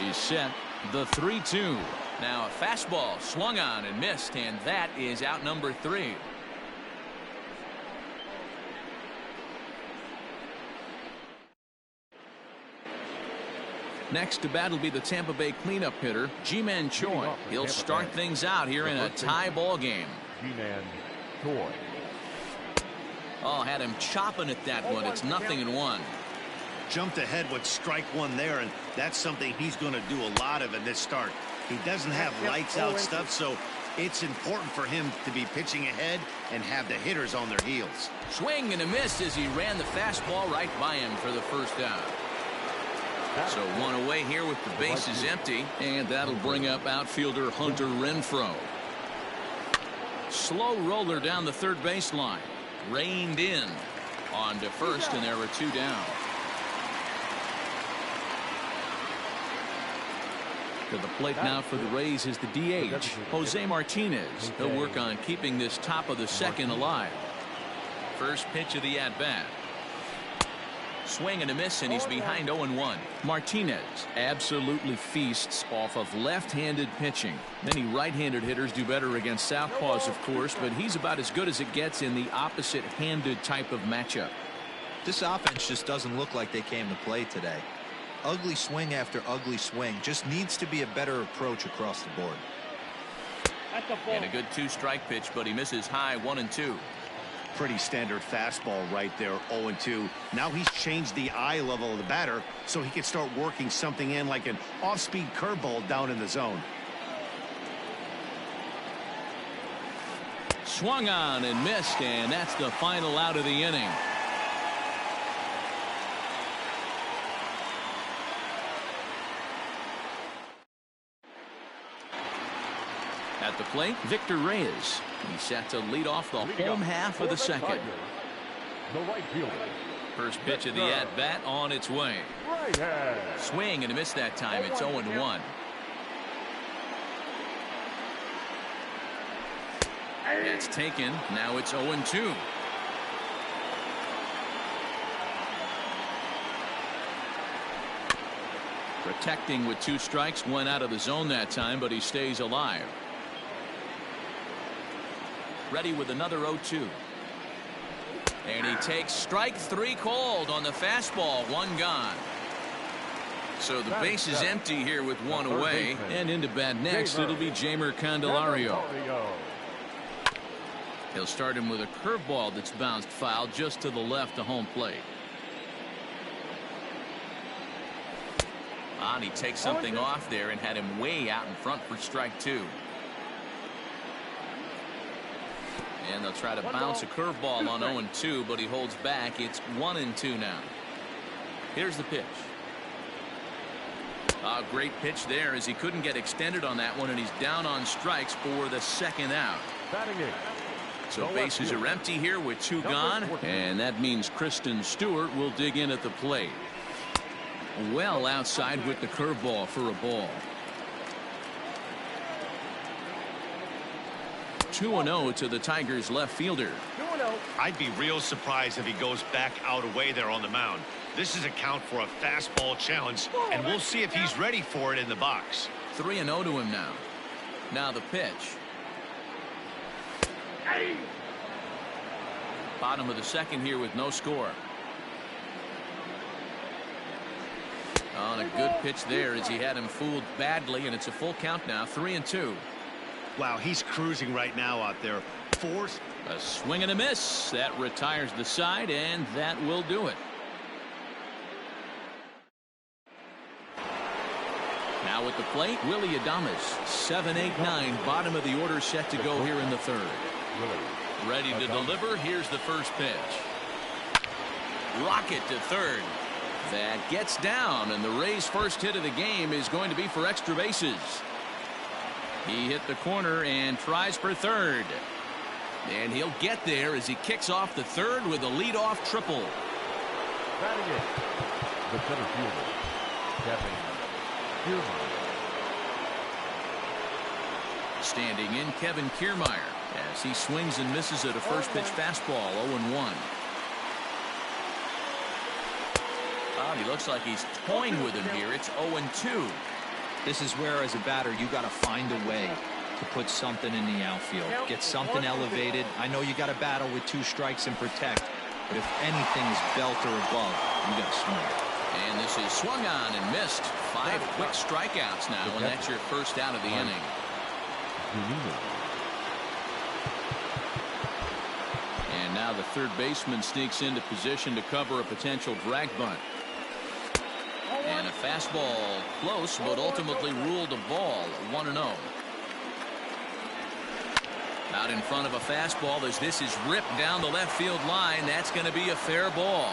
[SPEAKER 1] He's set. The 3-2. Now a fastball swung on and missed, and that is out number 3. Next to bat will be the Tampa Bay cleanup hitter, Ji-Man Choi. He'll start things out here in a tie ball game.
[SPEAKER 2] Ji-Man Choi.
[SPEAKER 1] Oh, had him chopping at that one. It's 0-1.
[SPEAKER 4] Jumped ahead with strike 1 there, and that's something he's going to do a lot of in this start. He doesn't have lights out stuff, so it's important for him to be pitching ahead and have the hitters on their heels.
[SPEAKER 1] Swing and a miss as he ran the fastball right by him for the first out. So 1 away here with the bases empty, and that'll bring up outfielder Hunter Renfroe. Slow roller down the third baseline. Reined in on to first, and there were 2 down. To the plate now for the Rays is the DH, Jose Martinez. He'll work on keeping this top of the second alive. First pitch of the at-bat. Swing and a miss, and he's behind 0-1. Martinez absolutely feasts off of left-handed pitching. Many right-handed hitters do better against southpaws, of course, but he's about as good as it gets in the opposite-handed type of matchup.
[SPEAKER 5] This offense just doesn't look like they came to play today. Ugly swing after ugly swing. Just needs to be a better approach across the board.
[SPEAKER 1] And a good 2-strike pitch, but he misses high 1-2.
[SPEAKER 4] Pretty standard fastball right there, 0-2. Now he's changed the eye level of the batter so he can start working something in like an off-speed curveball down in the zone.
[SPEAKER 1] Swung on and missed, and that's the final out of the inning. At the plate, Victor Reyes. He's set to lead off the home half of the second.
[SPEAKER 2] The right fielder.
[SPEAKER 1] First pitch of the at-bat on its way.
[SPEAKER 2] Right hand.
[SPEAKER 1] Swing and a miss that time. It's 0-1. That's taken. Now it's 0-2. Protecting with 2 strikes. Went out of the zone that time, but he stays alive. Ready with another 0-2. And he takes strike 3 called on the fastball. 1 gone. So the base is empty here with 1 away. And into bat next, it'll be Jeimer Candelario. He'll start him with a curveball that's bounced foul just to the left of home plate. And he takes something off there and had him way out in front for strike 2. And they'll try to bounce a curveball on 0-2, but he holds back. It's 1-2 now. Here's the pitch. A great pitch there as he couldn't get extended on that one, and he's down on strikes for the 2nd out. So bases are empty here with 2 gone, and that means Kristen Stewart will dig in at the plate. Well outside with the curveball for a ball. 2-0 to the Tigers left fielder.
[SPEAKER 3] 2-0.
[SPEAKER 4] I'd be real surprised if he goes back out away there on the mound. This is a count for a fastball challenge, and we'll see if he's ready for it in the box.
[SPEAKER 1] 3-0 to him now. Now the pitch. Bottom of the 2nd here with no score. On a good pitch there as he had him fooled badly, and it's a full count now. 3-2.
[SPEAKER 4] Wow, he's cruising right now out there. Force.
[SPEAKER 1] A swing and a miss. That retires the side, and that will do it. Now at the plate, Willie Adames. 7-8-9, bottom of the order set to go here in the 3rd. Ready to deliver. Here's the first pitch. Rocket to 3rd. That gets down, and the Rays' first hit of the game is going to be for extra bases. He hit the corner and tries for 3rd. And he'll get there as he kicks off the 3rd with a leadoff triple.
[SPEAKER 2] Batting in, the center fielder, Kevin Kiermaier.
[SPEAKER 1] Standing in, Kevin Kiermaier as he swings and misses at a first pitch fastball. 0-1. He looks like he's toying with him here. It's 0-2.
[SPEAKER 5] This is where, as a batter, you got to find a way to put something in the outfield. Get something elevated. I know you got to battle with 2 strikes and protect, but if anything's belt or above, you got to swing.
[SPEAKER 1] And this is swung on and missed. 5 quick strikeouts now, and that's your first out of the inning. And now the 3rd baseman sneaks into position to cover a potential drag bunt. And a fastball close, but ultimately ruled a ball. 1-0. Out in front of a fastball as this is ripped down the left field line. That's going to be a fair ball.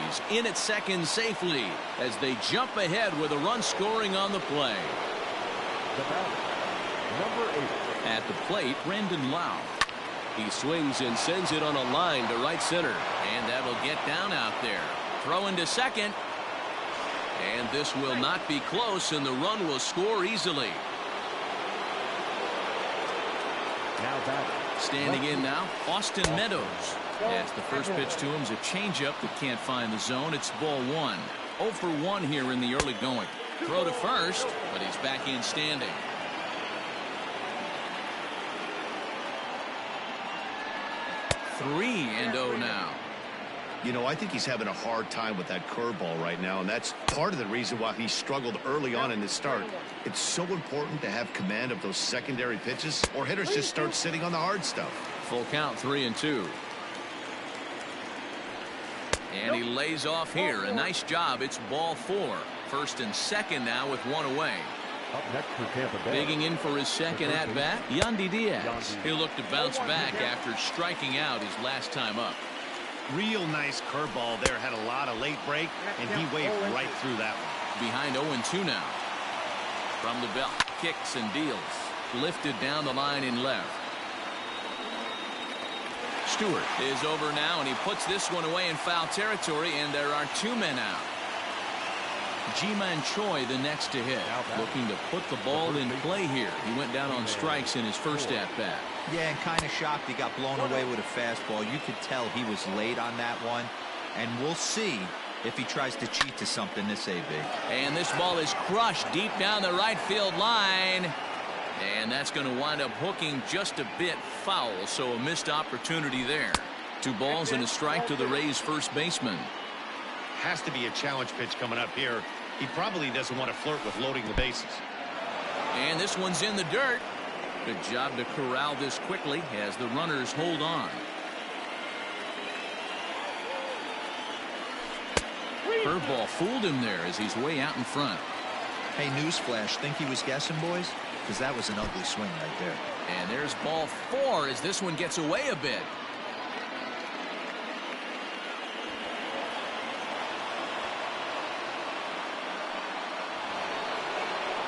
[SPEAKER 1] He's in at second safely as they jump ahead with a run scoring on the play.
[SPEAKER 2] The batter, number 8.
[SPEAKER 1] At the plate, Brandon Lau. He swings and sends it on a line to right center. And that will get down out there. Throw into second. And this will not be close, and the run will score easily.
[SPEAKER 2] Now batting.
[SPEAKER 1] Standing in now, Austin Meadows. Yes, the first pitch to him is a changeup that can't find the zone. It's ball 1. 0 for 1 here in the early going. Throw to first, but he's back in standing. 3-0 now.
[SPEAKER 4] You know, I think he's having a hard time with that curveball right now, and that's part of the reason why he struggled early on in his start. It's so important to have command of those secondary pitches, or hitters just start sitting on the hard stuff.
[SPEAKER 1] Full count, 3-2. And he lays off here. A nice job. It's ball 4. First and second now with 1 away.
[SPEAKER 2] Up next for Tampa Bay.
[SPEAKER 1] Digging in for his second at-bat, Yandy Diaz. He'll look to bounce back after striking out his last time up.
[SPEAKER 4] Real nice curveball there. Had a lot of late break, and he waved right through that one.
[SPEAKER 1] Behind 0-2 now. From the belt, kicks and deals. Lifted down the line in left. Stewart is over now, and he puts this one away in foul territory, and there are 2 men out. Ji-Man Choi the next to hit, looking to put the ball in play here. He went down on strikes in his first at-bat.
[SPEAKER 5] Yeah, and kind of shocked he got blown away with a fastball. You could tell he was late on that one, and we'll see if he tries to cheat to something this AB.
[SPEAKER 1] And this ball is crushed deep down the right field line. And that's going to wind up hooking just a bit foul, so a missed opportunity there. 2 balls and a strike to the Rays' first baseman.
[SPEAKER 4] Has to be a challenge pitch coming up here. He probably doesn't want to flirt with loading the bases.
[SPEAKER 1] And this one's in the dirt. Good job to corral this quickly as the runners hold on. Curveball fooled him there as he's way out in front.
[SPEAKER 5] Hey, newsflash, think he was guessing, boys? Because that was an ugly swing right there.
[SPEAKER 1] And there's ball 4 as this one gets away a bit.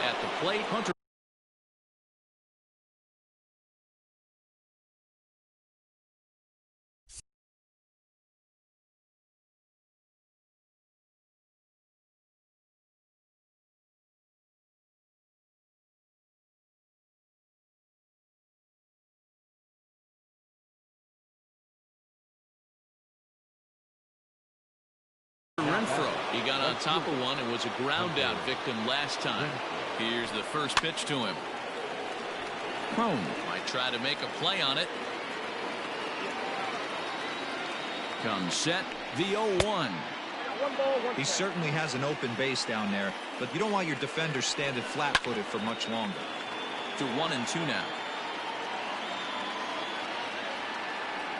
[SPEAKER 1] At the plate, Hunter. He got on top of one and was a ground out victim last time. Here's the first pitch to him. Crone might try to make a play on it. Comes set, the 0-1.
[SPEAKER 5] He certainly has an open base down there, but you don't want your defender standing flat-footed for much longer.
[SPEAKER 1] To 1-2 now.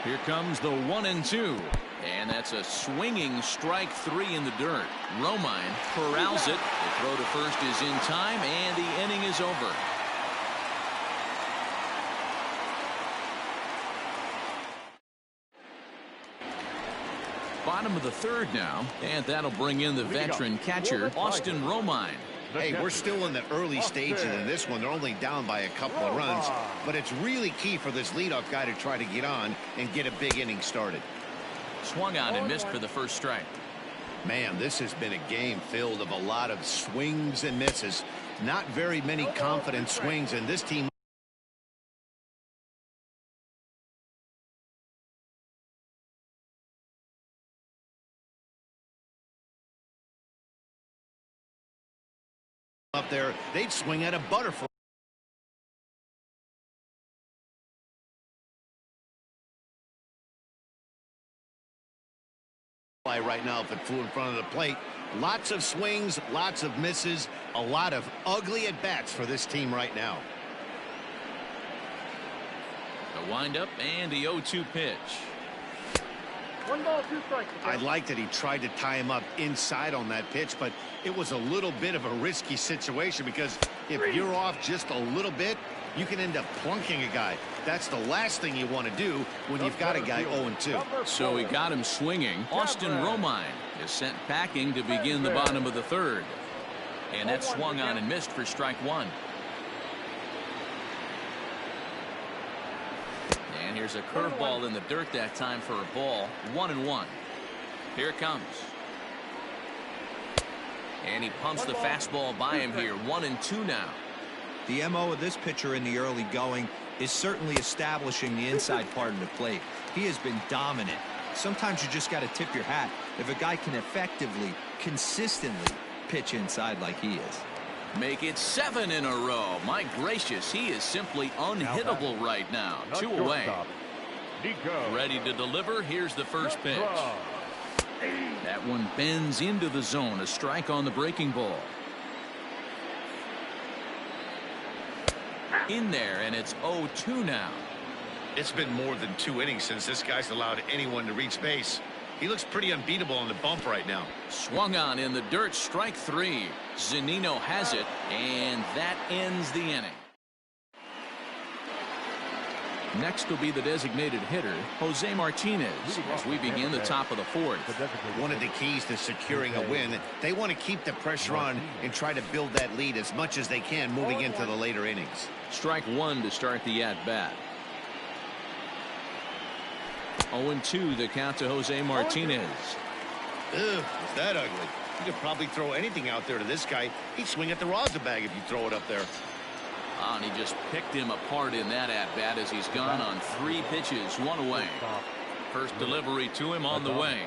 [SPEAKER 1] Here comes the 1-2. And that's a swinging strike 3 in the dirt. Romine corrals it. The throw to first is in time, and the inning is over. Bottom of the 3rd now, and that'll bring in the veteran catcher, Austin Romine.
[SPEAKER 4] Hey, we're still in the early stages of this one. They're only down by a couple of runs, but it's really key for this leadoff guy to try to get on and get a big inning started.
[SPEAKER 1] Swung on and missed for the first strike.
[SPEAKER 4] Man, this has been a game filled of a lot of swings and misses. Not very many confident swings, and this team up there, they'd swing at a butterfly. Right now if it flew in front of the plate. Lots of swings, lots of misses, a lot of ugly at bats for this team right now.
[SPEAKER 1] The windup and the 0-2 pitch.
[SPEAKER 3] 1 ball, 2 strikes.
[SPEAKER 4] I like that he tried to tie him up inside on that pitch, but it was a little bit of a risky situation because if you're off just a little bit, you can end up plunking a guy. That's the last thing you want to do when you've got a guy 0-2.
[SPEAKER 1] So he got him swinging. Austin Romine is sent packing to begin the bottom of the 3rd. And that swung on and missed for strike 1. And here's a curveball in the dirt that time for a ball. 1-1. Here it comes. And he pumps the fastball by him here. 1-2 now.
[SPEAKER 5] The MO of this pitcher in the early going is certainly establishing the inside part of the plate. He has been dominant. Sometimes you just got to tip your hat if a guy can effectively, consistently pitch inside like he is.
[SPEAKER 1] Make it 7 in a row. My gracious, he is simply unhittable right now. 2 away. Ready to deliver. Here's the first pitch. That one bends into the zone. A strike on the breaking ball. In there, and it's 0-2 now.
[SPEAKER 4] It's been more than 2 innings since this guy's allowed anyone to reach base. He looks pretty unbeatable on the bump right now.
[SPEAKER 1] Swung on in the dirt, strike 3. Zunino has it, and that ends the inning. Next will be the designated hitter, Jose Martinez, as we begin the top of the 4th.
[SPEAKER 4] One of the keys to securing a win, they want to keep the pressure on and try to build that lead as much as they can moving into the later innings.
[SPEAKER 1] Strike 1 to start the at-bat. 0-2 the count to Jose Martinez.
[SPEAKER 4] Ugh, is that ugly? You could probably throw anything out there to this guy. He'd swing at the rosin bag if you throw it up there.
[SPEAKER 1] And he just picked him apart in that at-bat as he's gone on 3 pitches, 1 away. First delivery to him on the way.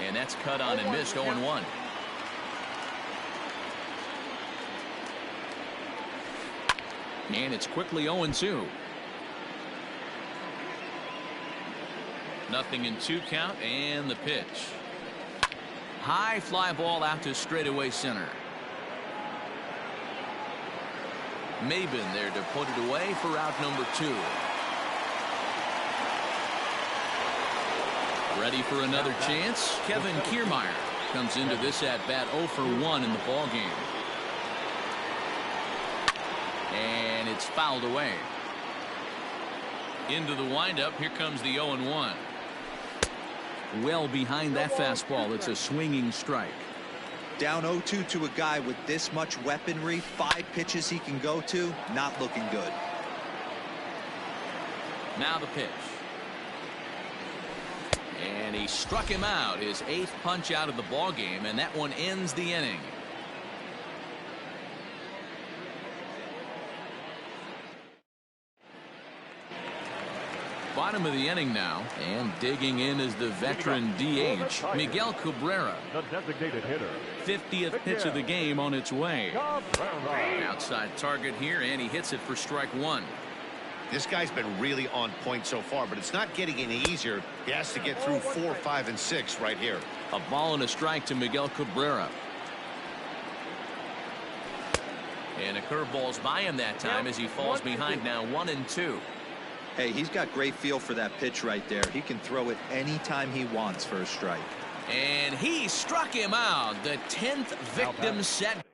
[SPEAKER 1] And that's cut on and missed, 0-1. And it's quickly 0-2. Nothing in 2 count, and the pitch. High fly ball out to straightaway center. Maben there to put it away for out number 2. Ready for another chance. Kevin Kiermaier comes into this at bat 0 for 1 in the ball game. And it's fouled away. Into the windup. Here comes the 0-1. Well behind that fastball. It's a swinging strike.
[SPEAKER 5] Down 0-2 to a guy with this much weaponry, 5 pitches he can go to, not looking good.
[SPEAKER 1] Now the pitch. And he struck him out, his 8th punch out of the ball game, and that one ends the inning. Bottom of the inning now, and digging in is the veteran DH, Miguel Cabrera.
[SPEAKER 2] The designated hitter.
[SPEAKER 1] 50th pitch of the game on its way. Outside target here, and he hits it for strike 1.
[SPEAKER 4] This guy's been really on point so far, but it's not getting any easier. He has to get through 4, 5, and 6 right here.
[SPEAKER 1] A ball and a strike to Miguel Cabrera. And a curveball's by him that time as he falls behind now 1-2.
[SPEAKER 5] Hey, he's got great feel for that pitch right there. He can throw it anytime he wants for a strike.
[SPEAKER 1] And he struck him out. The 10th victim set.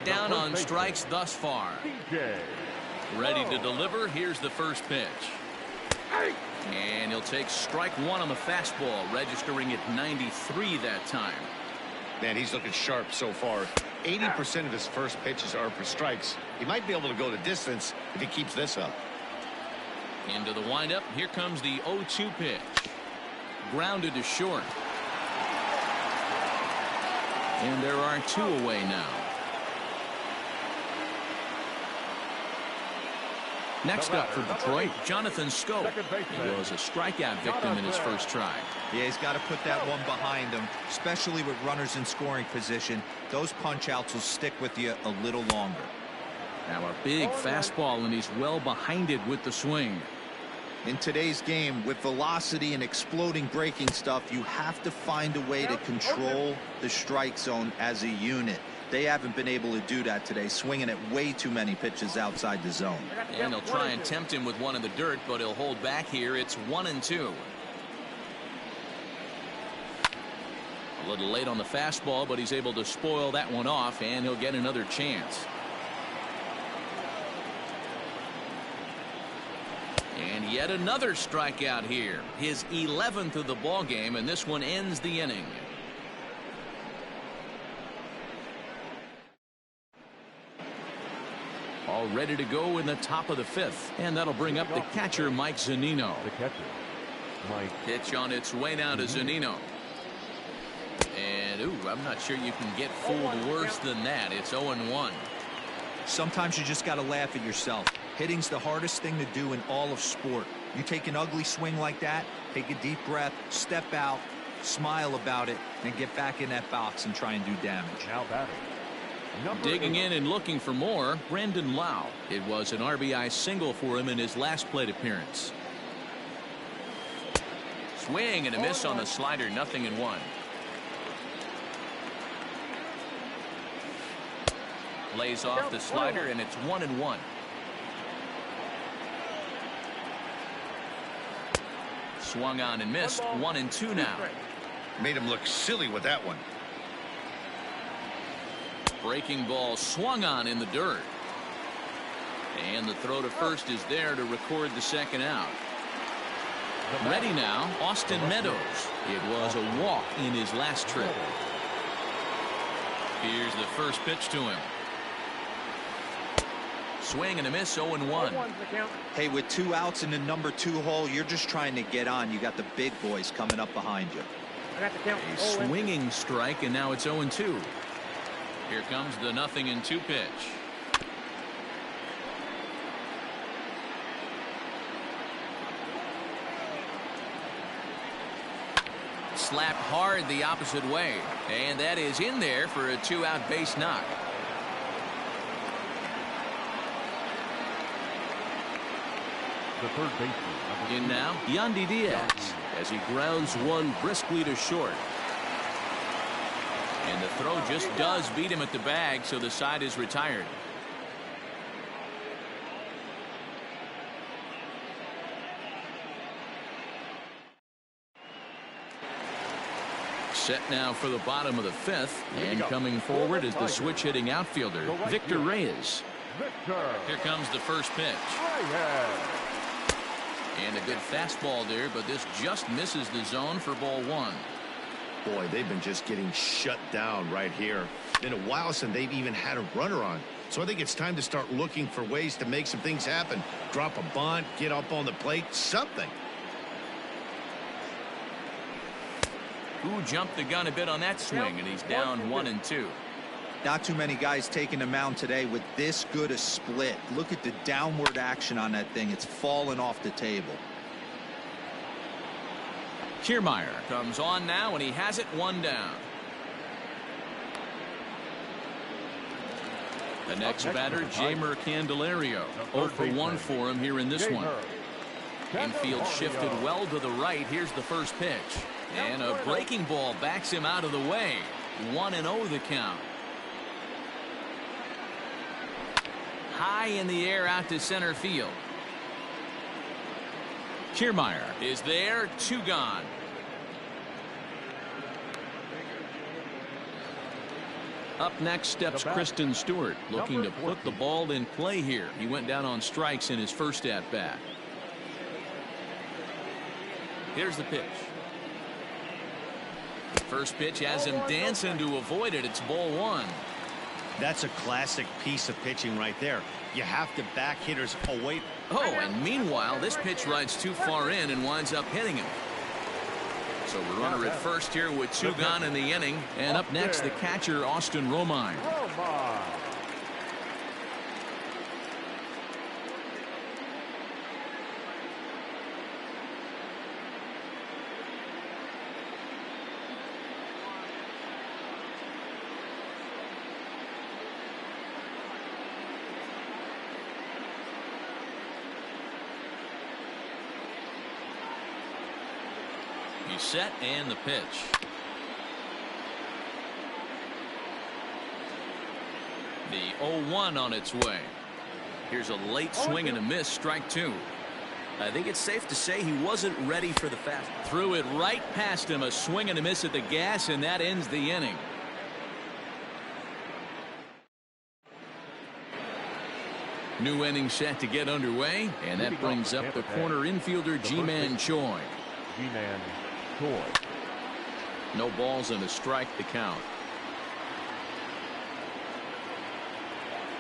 [SPEAKER 1] Down on strikes thus far. Ready to deliver. Here's the first pitch. And he'll take strike 1 on the fastball, registering at 93 that time.
[SPEAKER 4] Man, he's looking sharp so far. 80% of his first pitches are for strikes. He might be able to go the distance if he keeps this up.
[SPEAKER 1] Into the windup. Here comes the 0-2 pitch. Grounded to short. And there are 2 away now. Next up for Detroit, Jonathan Schoop. He was a strikeout victim in his first try.
[SPEAKER 5] Yeah, he's got to put that one behind him, especially with runners in scoring position. Those punch-outs will stick with you a little longer.
[SPEAKER 1] Now a big fastball, and he's well behind it with the swing.
[SPEAKER 5] In today's game, with velocity and exploding breaking stuff, you have to find a way to control the strike zone as a unit. They haven't been able to do that today, swinging at way too many pitches outside the zone.
[SPEAKER 1] And they'll try and tempt him with one in the dirt, but he'll hold back here. It's 1-2. A little late on the fastball, but he's able to spoil that one off, and he'll get another chance. And yet another strikeout here. His 11th of the ball game, and this one ends the inning. All ready to go in the top of the 5th, and that'll bring up the catcher, Mike Zunino.
[SPEAKER 2] The catcher, Mike.
[SPEAKER 1] Pitch on its way now to Zunino. And, I'm not sure you can get fooled worse than that. It's 0-1.
[SPEAKER 5] Sometimes you just got to laugh at yourself. Hitting's the hardest thing to do in all of sport. You take an ugly swing like that, take a deep breath, step out, smile about it, and get back in that box and try and do damage.
[SPEAKER 2] Now batting,
[SPEAKER 1] Digging in and looking for more, Brandon Lau. It was an RBI single for him in his last plate appearance. Swing and a miss on the slider, 0-1. Lays off the slider, and it's 1-1. Swung on and missed. 1-2 now.
[SPEAKER 4] Made him look silly with that one.
[SPEAKER 1] Breaking ball swung on in the dirt. And the throw to first is there to record the second out. Ready now, Austin Meadows. It was a walk in his last trip. Here's the first pitch to him. Swing and a miss, 0-1.
[SPEAKER 5] Hey, with 2 outs in the number 2 hole, you're just trying to get on. You got the big boys coming up behind you.
[SPEAKER 1] A swinging strike, and now it's 0-2. Here comes the 0-2 pitch. Slapped hard the opposite way, and that is in there for a 2-out base knock.
[SPEAKER 2] The third baseman.
[SPEAKER 1] In now, Yandy Diaz as he grounds one briskly to short. And the throw just does beat him at the bag, so the side is retired. Set now for the bottom of the 5th, and coming forward is the switch hitting outfielder Victor Reyes. Here comes the first pitch. And a good fastball there, but this just misses the zone for ball 1.
[SPEAKER 4] Boy, they've been just getting shut down right here. Been a while since they've even had a runner on. So I think it's time to start looking for ways to make some things happen. Drop a bunt, get up on the plate, something.
[SPEAKER 1] Who jumped the gun a bit on that swing, and he's down 1-2.
[SPEAKER 5] Not too many guys taking the mound today with this good a split. Look at the downward action on that thing. It's falling off the table.
[SPEAKER 1] Kiermaier comes on now, and he has it 1 down. The next batter, Jeimer Candelario. 0 for 1 for him here in this one. Infield shifted well to the right. Here's the first pitch. And a breaking ball backs him out of the way. 1-0 the count. High in the air out to center field. Kiermaier is there, 2 gone. Up next steps Kristen Stewart, looking to put the ball in play here. He went down on strikes in his first at bat. Here's the pitch. First pitch has him dancing to avoid it. It's ball 1.
[SPEAKER 4] That's a classic piece of pitching right there. You have to back hitters away.
[SPEAKER 1] Oh, and meanwhile, this pitch rides too far in and winds up hitting him. So we're runner at first here with 2 gone in the inning. And up next, the catcher, Austin Romine. He's set, and the pitch. The 0-1 on its way. Here's a late swing and a miss, strike 2. I think it's safe to say he wasn't ready for the fastball. Threw it right past him, a swing and a miss at the gas, and that ends the inning. New inning set to get underway, and that brings up the corner infielder Ji-Man Choi.
[SPEAKER 2] Ji-Man Choi.
[SPEAKER 1] No balls and a strike to count.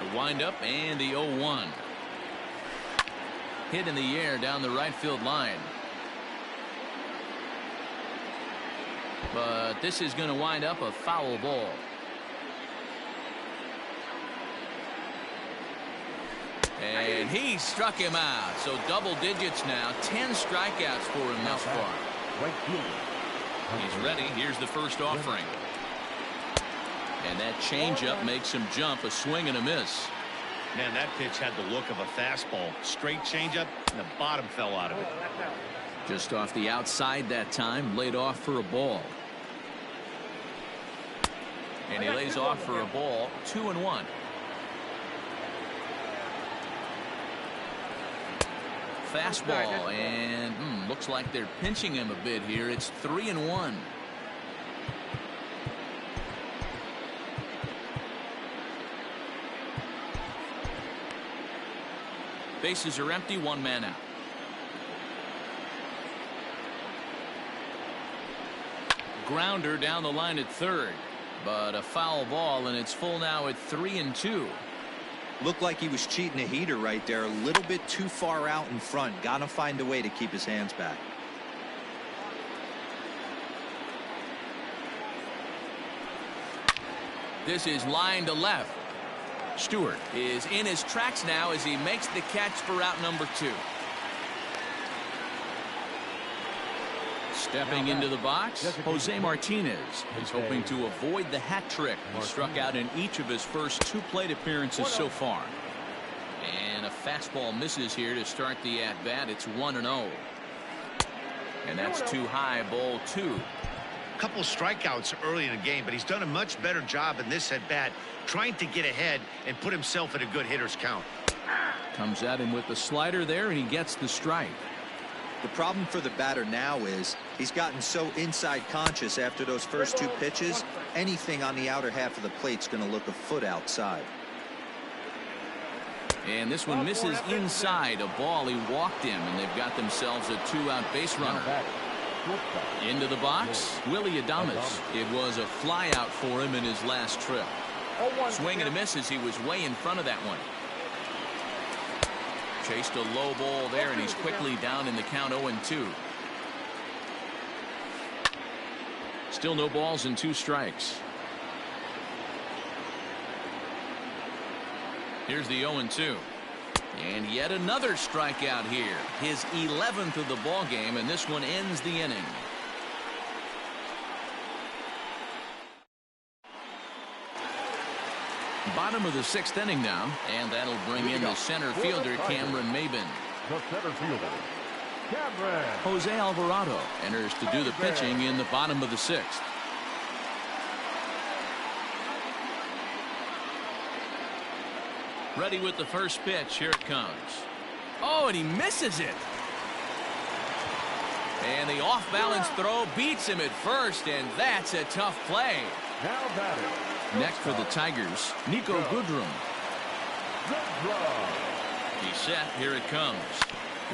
[SPEAKER 1] The windup and the 0-1. Hit in the air down the right field line. But this is going to wind up a foul ball. And he struck him out. So double digits now. 10 strikeouts for him thus far. He's ready. Here's the first offering. And that changeup makes him jump. A swing and a miss.
[SPEAKER 4] Man, that pitch had the look of a fastball. Straight changeup, and the bottom fell out of it.
[SPEAKER 1] Just off the outside that time, laid off for a ball. And he lays off for a ball. 2-1. Fastball, and looks like they're pinching him a bit here. It's 3-1. Bases are empty, one man out. Grounder down the line at third, but a foul ball, and it's full now at 3-2.
[SPEAKER 5] Looked like he was cheating a heater right there, a little bit too far out in front. Gotta find a way to keep his hands back.
[SPEAKER 1] This is line to left. Stewart is in his tracks now as he makes the catch for out number 2. Stepping into the box, Jose Martinez. He's hoping to avoid the hat trick. He struck out in each of his first 2 plate appearances so far. And a fastball misses here to start the at-bat. It's 1-0. And that's too high, ball 2.
[SPEAKER 4] Couple strikeouts early in the game, but he's done a much better job in this at-bat trying to get ahead and put himself in a good hitter's count.
[SPEAKER 1] Comes at him with the slider there, and he gets the strike.
[SPEAKER 5] The problem for the batter now is he's gotten so inside conscious after those first 2 pitches. Anything on the outer half of the plate's going to look a foot outside.
[SPEAKER 1] And this one misses inside. A ball. He walked him, and they've got themselves a 2-out base runner. Into the box, Willie Adames. It was a fly out for him in his last trip. Swing and a miss as he was way in front of that one. Chased a low ball there, and he's quickly down in the count. 0-2. Still no balls and 2 strikes. Here's the 0-2. And yet another strikeout here. His 11th of the ball game, and this one ends the inning. Bottom of the 6th inning now, and that'll bring in the center fielder, Cameron Maben.
[SPEAKER 2] The center fielder, Cameron.
[SPEAKER 1] Jose Alvarado enters to do the pitching in the bottom of the 6th. Ready with the first pitch. Here it comes. Oh, and he misses it. And the off-balance throw beats him at first, and that's a tough play.
[SPEAKER 2] Now batting.
[SPEAKER 1] Next for the Tigers, Nico Goodrum. He's set. Here it comes.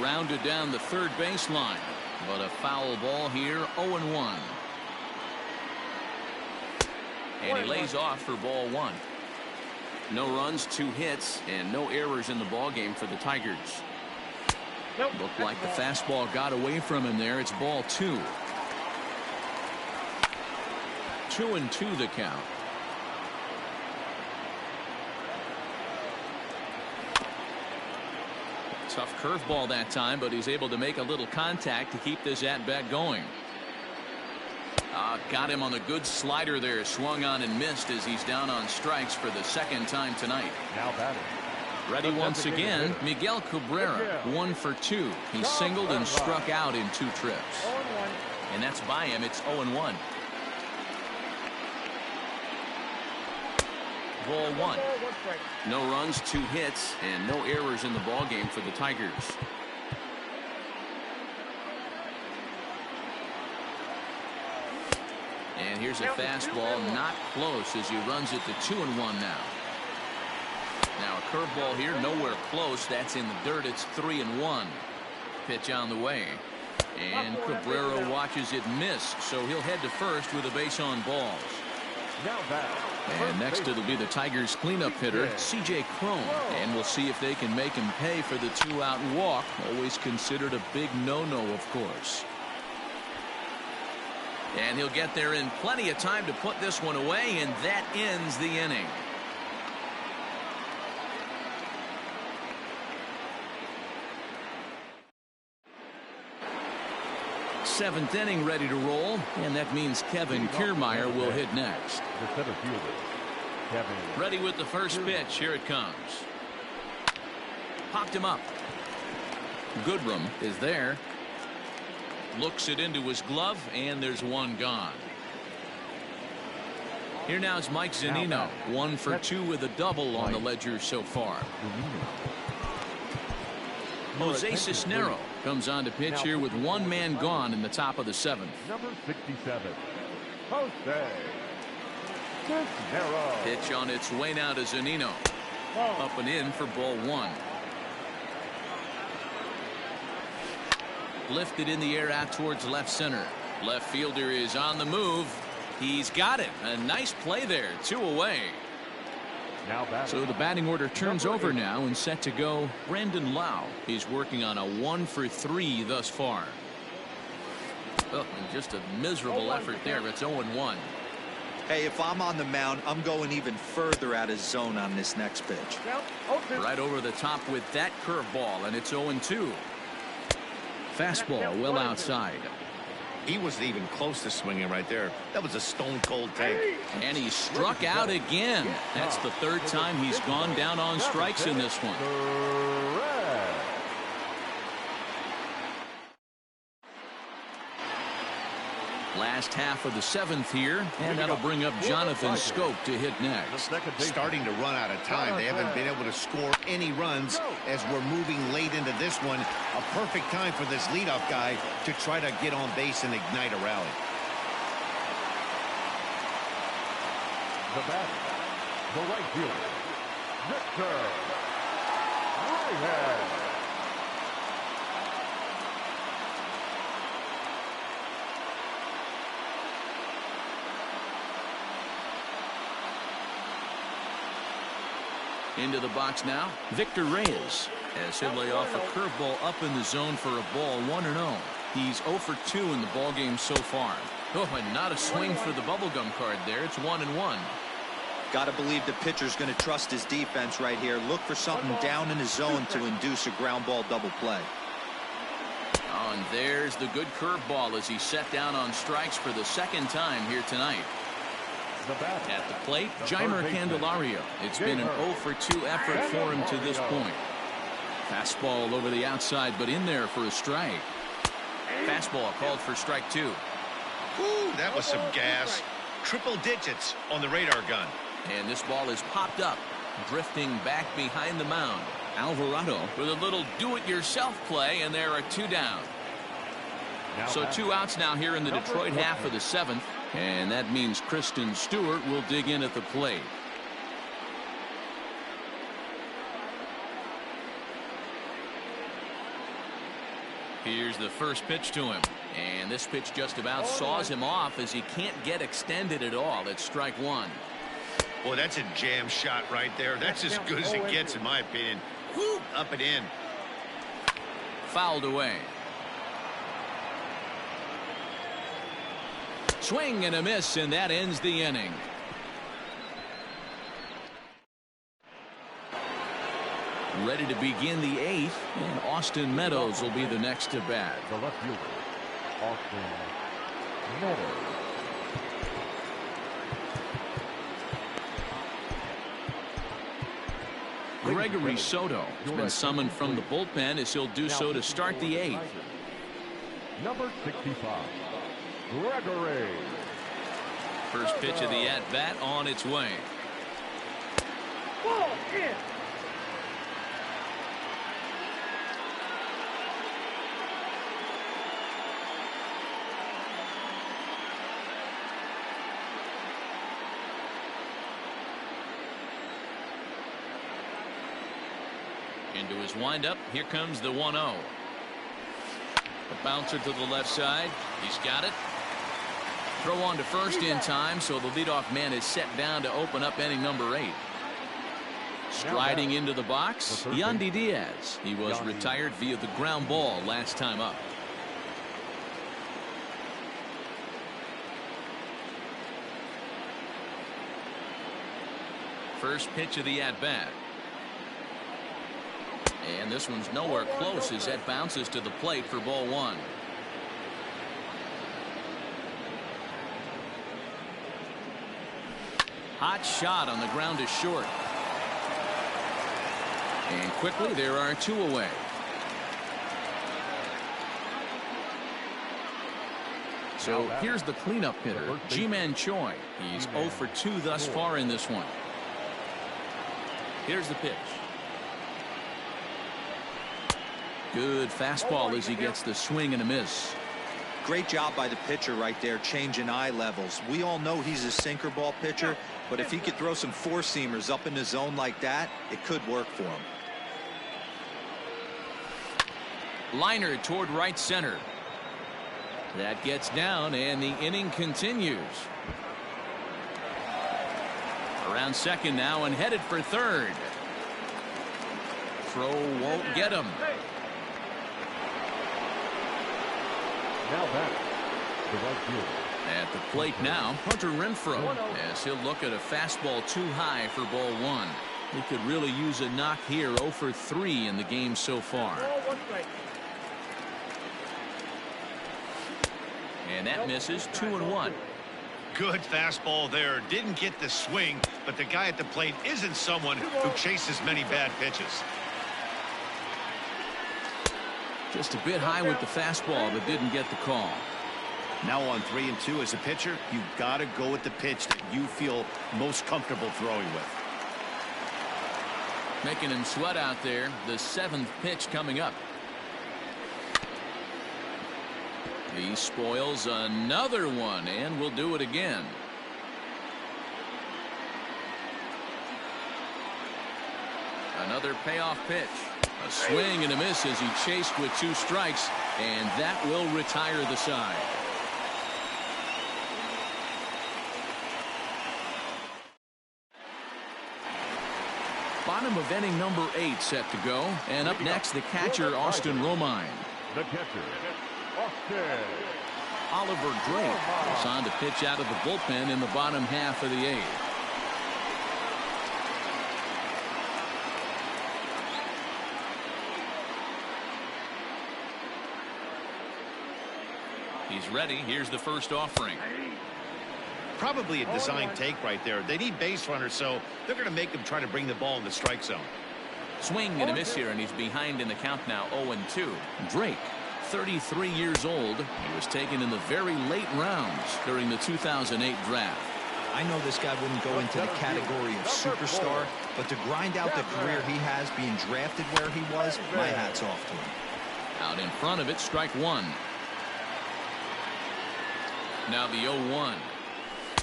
[SPEAKER 1] Rounded down the third baseline, but a foul ball here. 0-1. And he lays off for ball 1. No runs, 2 hits, and no errors in the ball game for the Tigers. Looked like the fastball got away from him there. It's ball 2. 2-2 the count. Tough curveball that time, but he's able to make a little contact to keep this at-bat going. Got him on the good slider there. Swung on and missed as he's down on strikes for the 2nd time tonight.
[SPEAKER 2] Now batting.
[SPEAKER 1] Ready once again, Miguel Cabrera. 1 for 2. He singled and struck out in 2 trips. And that's by him. It's 0-1. Ball 1. No runs, 2 hits, and no errors in the ball game for the Tigers. And here's a fastball, not close, as he runs it to 2-1 now. Now a curveball here, nowhere close. That's in the dirt. It's 3-1. Pitch on the way. And Cabrera watches it miss, so he'll head to first with a base on balls. And next it'll be the Tigers cleanup hitter, C.J. Cron. And we'll see if they can make him pay for the 2-out walk. Always considered a big no-no, of course. And he'll get there in plenty of time to put this one away, and that ends the inning. Seventh inning ready to roll, and that means Kevin Kiermaier will hit next.
[SPEAKER 2] The center fielder, Kevin.
[SPEAKER 1] Ready with the first pitch. Here it comes. Popped him up. Goodrum is there. Looks it into his glove, and there's one gone. Here now is Mike Zunino. 1 for 2 with a double on the ledger so far. Jose Cisnero comes on to pitch here with one man gone in the top of the 7th.
[SPEAKER 2] Number 67, Jose Cisnero.
[SPEAKER 1] Pitch on its way now to Zunino. Up and in for ball 1. Lifted in the air out towards left center. Left fielder is on the move. He's got it. A nice play there. 2 away. So the batting order turns over now and set to go. Brandon Lau. He's working on a 1 for 3 thus far. Oh, and just a miserable effort there. It's 0-1.
[SPEAKER 5] Hey, if I'm on the mound, I'm going even further out of zone on this next pitch.
[SPEAKER 1] Right over the top with that curveball, and it's 0-2. Fastball well outside.
[SPEAKER 4] He wasn't even close to swinging right there. That was a stone-cold take.
[SPEAKER 1] And he struck out again. That's the 3rd time he's gone down on strikes in this one. Last half of the 7th here, and that'll bring up Jonathan Schoop to hit next.
[SPEAKER 4] Starting to run out of time. They haven't been able to score any runs as we're moving late into this one. A perfect time for this leadoff guy to try to get on base and ignite a rally.
[SPEAKER 2] The batter, the right fielder, Victor Reyes.
[SPEAKER 1] Into the box now, Victor Reyes, as he'll lay off a curveball up in the zone for a ball. 1-0. He's 0 for 2 in the ball game so far. Oh, and not a swing for the bubblegum card there. It's 1-1.
[SPEAKER 5] Got to believe the pitcher's going to trust his defense right here. Look for something down in his zone to induce a ground ball double play.
[SPEAKER 1] Oh, and there's the good curveball as he's set down on strikes for the 2nd time here tonight. At the plate, Jeimer Candelario. It's been an 0 for 2 effort for him to this point. Fastball over the outside, but in there for a strike. Fastball called for strike 2.
[SPEAKER 4] Ooh, that was some gas. Triple digits on the radar gun.
[SPEAKER 1] And this ball is popped up, drifting back behind the mound. Alvarado with a little do-it-yourself play, and there are 2 down. So 2 outs now here in the Detroit half of the 7th. And that means Kristen Stewart will dig in at the plate. Here's the first pitch to him. And this pitch just about saws him off as he can't get extended at all. It's strike 1.
[SPEAKER 4] Boy, that's a jam shot right there. That's as good as it gets, in my opinion. Woo, up and in.
[SPEAKER 1] Fouled away. Swing and a miss, and that ends the inning. Ready to begin the 8th, and Austin Meadows will be the next to bat.
[SPEAKER 2] The left fielder, Austin Meadows.
[SPEAKER 1] Gregory Soto has been summoned from the bullpen as he'll do so to start the 8th.
[SPEAKER 2] Number 65. Gregory.
[SPEAKER 1] First pitch of the at-bat on its way.
[SPEAKER 3] Ball in.
[SPEAKER 1] Into his windup. Here comes the 1-0. A bouncer to the left side. He's got it. Throw on to first in time, so the leadoff man is set down to open up inning number 8. Striding into the box, Yandy Diaz. He was retired via the ground ball last time up. First pitch of the at-bat. And this one's nowhere close as that bounces to the plate for ball 1. Hot shot on the ground is short. And quickly there are 2 away. So here's the cleanup hitter, Ji-Man Choi. He's 0 for 2 thus far in this one. Here's the pitch. Good fastball as he gets the swing and a miss.
[SPEAKER 5] Great job by the pitcher right there, changing eye levels. We all know he's a sinker ball pitcher, but if he could throw some four-seamers up in the zone like that, it could work for him.
[SPEAKER 1] Liner toward right center. That gets down, and the inning continues. Around second now and headed for third. Throw won't get him.
[SPEAKER 2] Now back to right field.
[SPEAKER 1] At the plate now, Hunter Renfroe, as he'll look at a fastball too high for ball 1. He could really use a knock here. 0 for 3 in the game so far. And that misses. 2-1.
[SPEAKER 4] Good fastball there. Didn't get the swing, but the guy at the plate isn't someone who chases many bad pitches.
[SPEAKER 1] Just a bit high with the fastball, but didn't get the call.
[SPEAKER 4] Now on 3-2 as a pitcher, you've got to go with the pitch that you feel most comfortable throwing with.
[SPEAKER 1] Making him sweat out there. The 7th pitch coming up. He spoils another one, and will do it again. Another payoff pitch. A swing and a miss as he chased with 2 strikes, and that will retire the side. Bottom of inning number 8 set to go, and up next the catcher Austin Romine.
[SPEAKER 2] The catcher, Austin.
[SPEAKER 1] Oliver Drake is on to pitch out of the bullpen in the bottom half of the 8th. He's ready. Here's the first offering.
[SPEAKER 4] Probably a design take right there. They need base runners, so they're going to make him try to bring the ball in the strike zone.
[SPEAKER 1] Swing and a miss here, and he's behind in the count now. 0-2. Drake, 33 years old. He was taken in the very late rounds during the 2008 draft.
[SPEAKER 5] I know this guy wouldn't go into the category of superstar, but to grind out the career he has being drafted where he was, my hat's off to him.
[SPEAKER 1] Out in front of it, strike 1. Now the 0-1.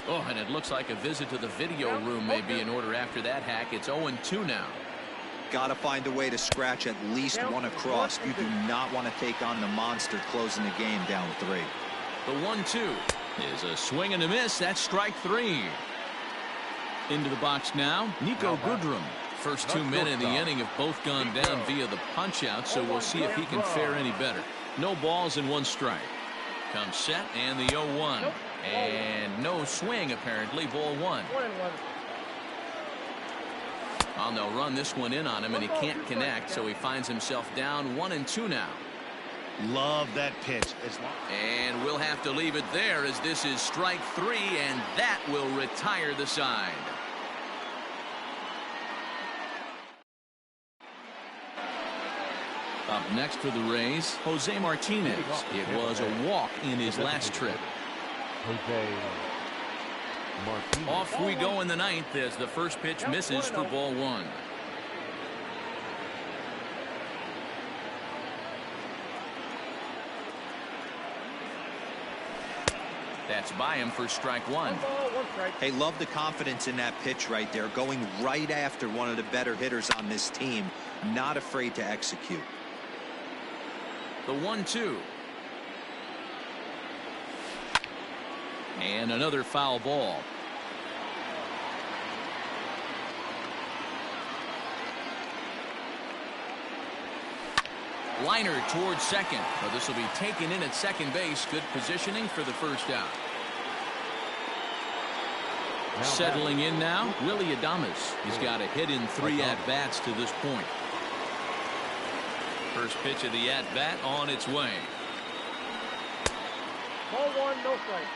[SPEAKER 1] Oh, and it looks like a visit to the video room may be in order after that hack. It's 0-2 now.
[SPEAKER 5] Got to find a way to scratch at least one across. You do not want to take on the monster closing the game down 3.
[SPEAKER 1] The 1-2 is a swing and a miss. That's strike 3. Into the box now, Nico Goodrum. First 2 men in the inning have both gone down via the punch out, so we'll see if he can fare any better. No balls and 1 strike. Comes set, and the 0-1. And no swing, apparently. Ball 1. Well, they'll run this one in on him, and he can't connect, so he finds himself down 1-2 now.
[SPEAKER 4] Love that pitch.
[SPEAKER 1] And we'll have to leave it there, as this is strike 3, and that will retire the side. Up next for the Rays, Jose Martinez. It was a walk in his last trip.
[SPEAKER 2] Jose Martinez.
[SPEAKER 1] Off we go in the 9th as the first pitch misses for ball 1. That's by him for strike 1.
[SPEAKER 5] Hey, love the confidence in that pitch right there, going right after one of the better hitters on this team, not afraid to execute.
[SPEAKER 1] The 1-2. And another foul ball. Liner towards second, but this will be taken in at second base. Good positioning for the first out. Settling in now, Willie Adames. He's got a hit in 3 at-bats to this point. First pitch of the at-bat on its way.
[SPEAKER 3] Ball 1, no strike.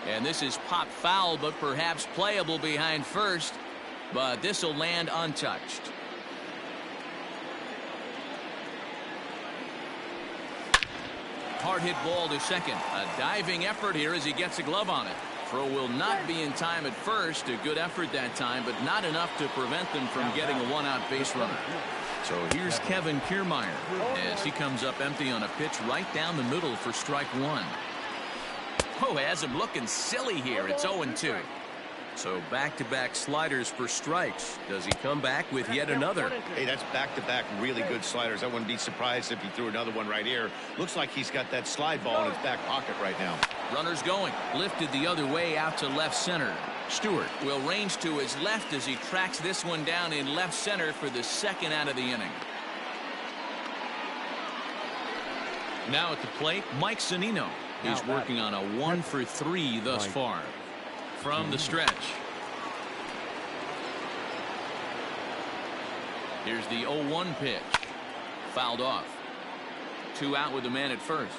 [SPEAKER 1] And this is pop foul, but perhaps playable behind first. But this will land untouched. Hard hit ball to second. A diving effort here as he gets a glove on it. Throw will not be in time at first. A good effort that time, but not enough to prevent them from getting a one-out base runner. So here's Kevin Kiermaier as he comes up empty on a pitch right down the middle for strike one. Oh, has him looking silly here. It's 0-2. So back-to-back sliders for strikes. Does he come back with yet another?
[SPEAKER 4] Hey, that's back-to-back really good sliders. I wouldn't be surprised if he threw another one right here. Looks like he's got that slide ball in his back pocket right now.
[SPEAKER 1] Runners going. Lifted the other way out to left center. Stewart will range to his left as he tracks this one down in left center for the second out of the inning. Now at the plate, Mike Zunino. He's working on a 1-for-3 thus far. From the stretch. Here's the 0-1 pitch. Fouled off. 2 out with a man at first.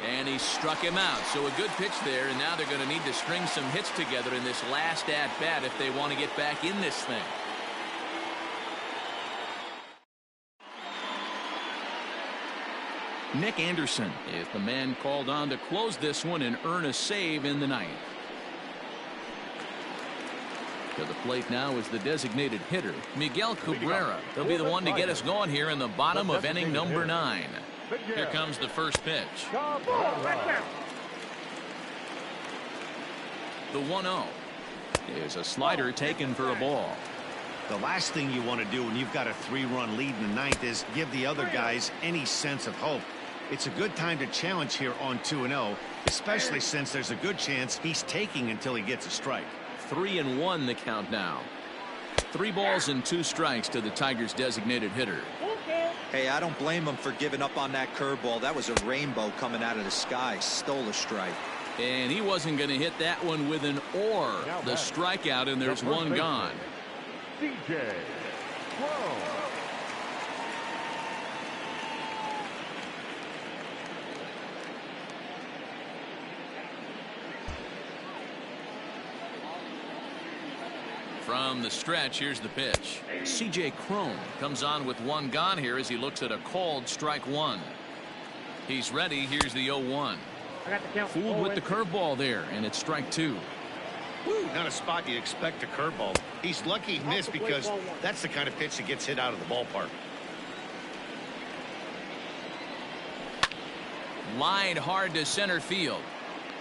[SPEAKER 1] And he struck him out. So a good pitch there, and now they're going to need to string some hits together in this last at-bat if they want to get back in this thing. Nick Anderson is the man called on to close this one and earn a save in the ninth. To the plate now is the designated hitter, Miguel Cabrera. He'll be the one to get us going here in the bottom of inning number 9. Here comes the first pitch. The 1-0 is a slider taken for a ball.
[SPEAKER 4] The last thing you want to do when you've got a 3-run lead in the ninth is give the other guys any sense of hope. It's a good time to challenge here on 2-0, especially since there's a good chance he's taking until he gets a strike.
[SPEAKER 1] 3-1 the count now. 3 balls and 2 strikes to the Tigers' designated hitter.
[SPEAKER 5] Hey, I don't blame him for giving up on that curveball. That was a rainbow coming out of the sky. Stole a strike.
[SPEAKER 1] And he wasn't going to hit that one with an or. The strikeout, and there's one gone.
[SPEAKER 2] DJ.
[SPEAKER 1] From the stretch, here's the pitch. C.J. Cron comes on with 1 gone here as he looks at a called strike 1. He's ready. Here's the 0-1. Fooled with the curveball there, and it's strike 2.
[SPEAKER 4] Woo, not a spot you'd expect a curveball. He's lucky he missed because that's the kind of pitch that gets hit out of the ballpark.
[SPEAKER 1] Line hard to center field.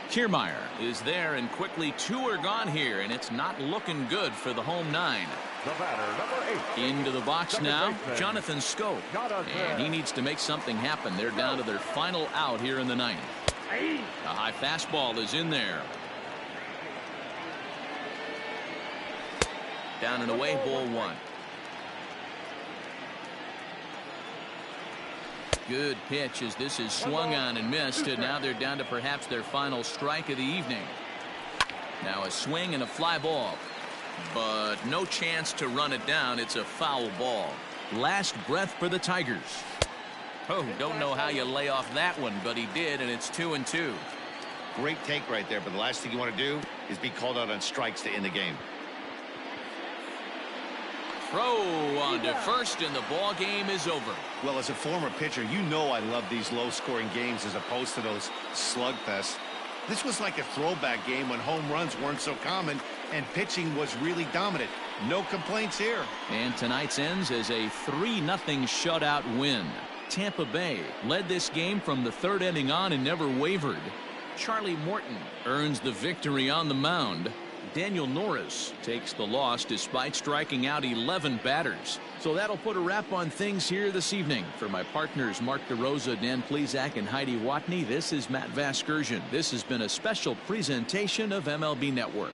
[SPEAKER 1] Kiermaier is there, and quickly 2 are gone here, and it's not looking good for the home 9.
[SPEAKER 2] The batter, number 8.
[SPEAKER 1] Into the box now, Jonathan Scope. And he needs to make something happen. They're down to their final out here in the ninth. A high fastball is in there. Down and away, ball 1. Good pitch as this is swung on and missed, and now they're down to perhaps their final strike of the evening. Now a swing and a fly ball, but no chance to run it down. It's a foul ball. Last breath for the Tigers. Oh, don't know how you lay off that one, but he did, and it's 2-2.
[SPEAKER 4] Great take right there, but the last thing you want to do is be called out on strikes to end the game.
[SPEAKER 1] Throw on to first, and the ball game is over.
[SPEAKER 4] Well, as a former pitcher, you know I love these low-scoring games as opposed to those slugfests. This was like a throwback game when home runs weren't so common and pitching was really dominant. No complaints here.
[SPEAKER 1] And tonight's ends as a 3-0 shutout win. Tampa Bay led this game from the 3rd inning on and never wavered. Charlie Morton earns the victory on the mound. Daniel Norris takes the loss despite striking out 11 batters. So that'll put a wrap on things here this evening. For my partners Mark DeRosa, Dan Plesac, and Heidi Watney, this is Matt Vasgersian. This has been a special presentation of MLB Network.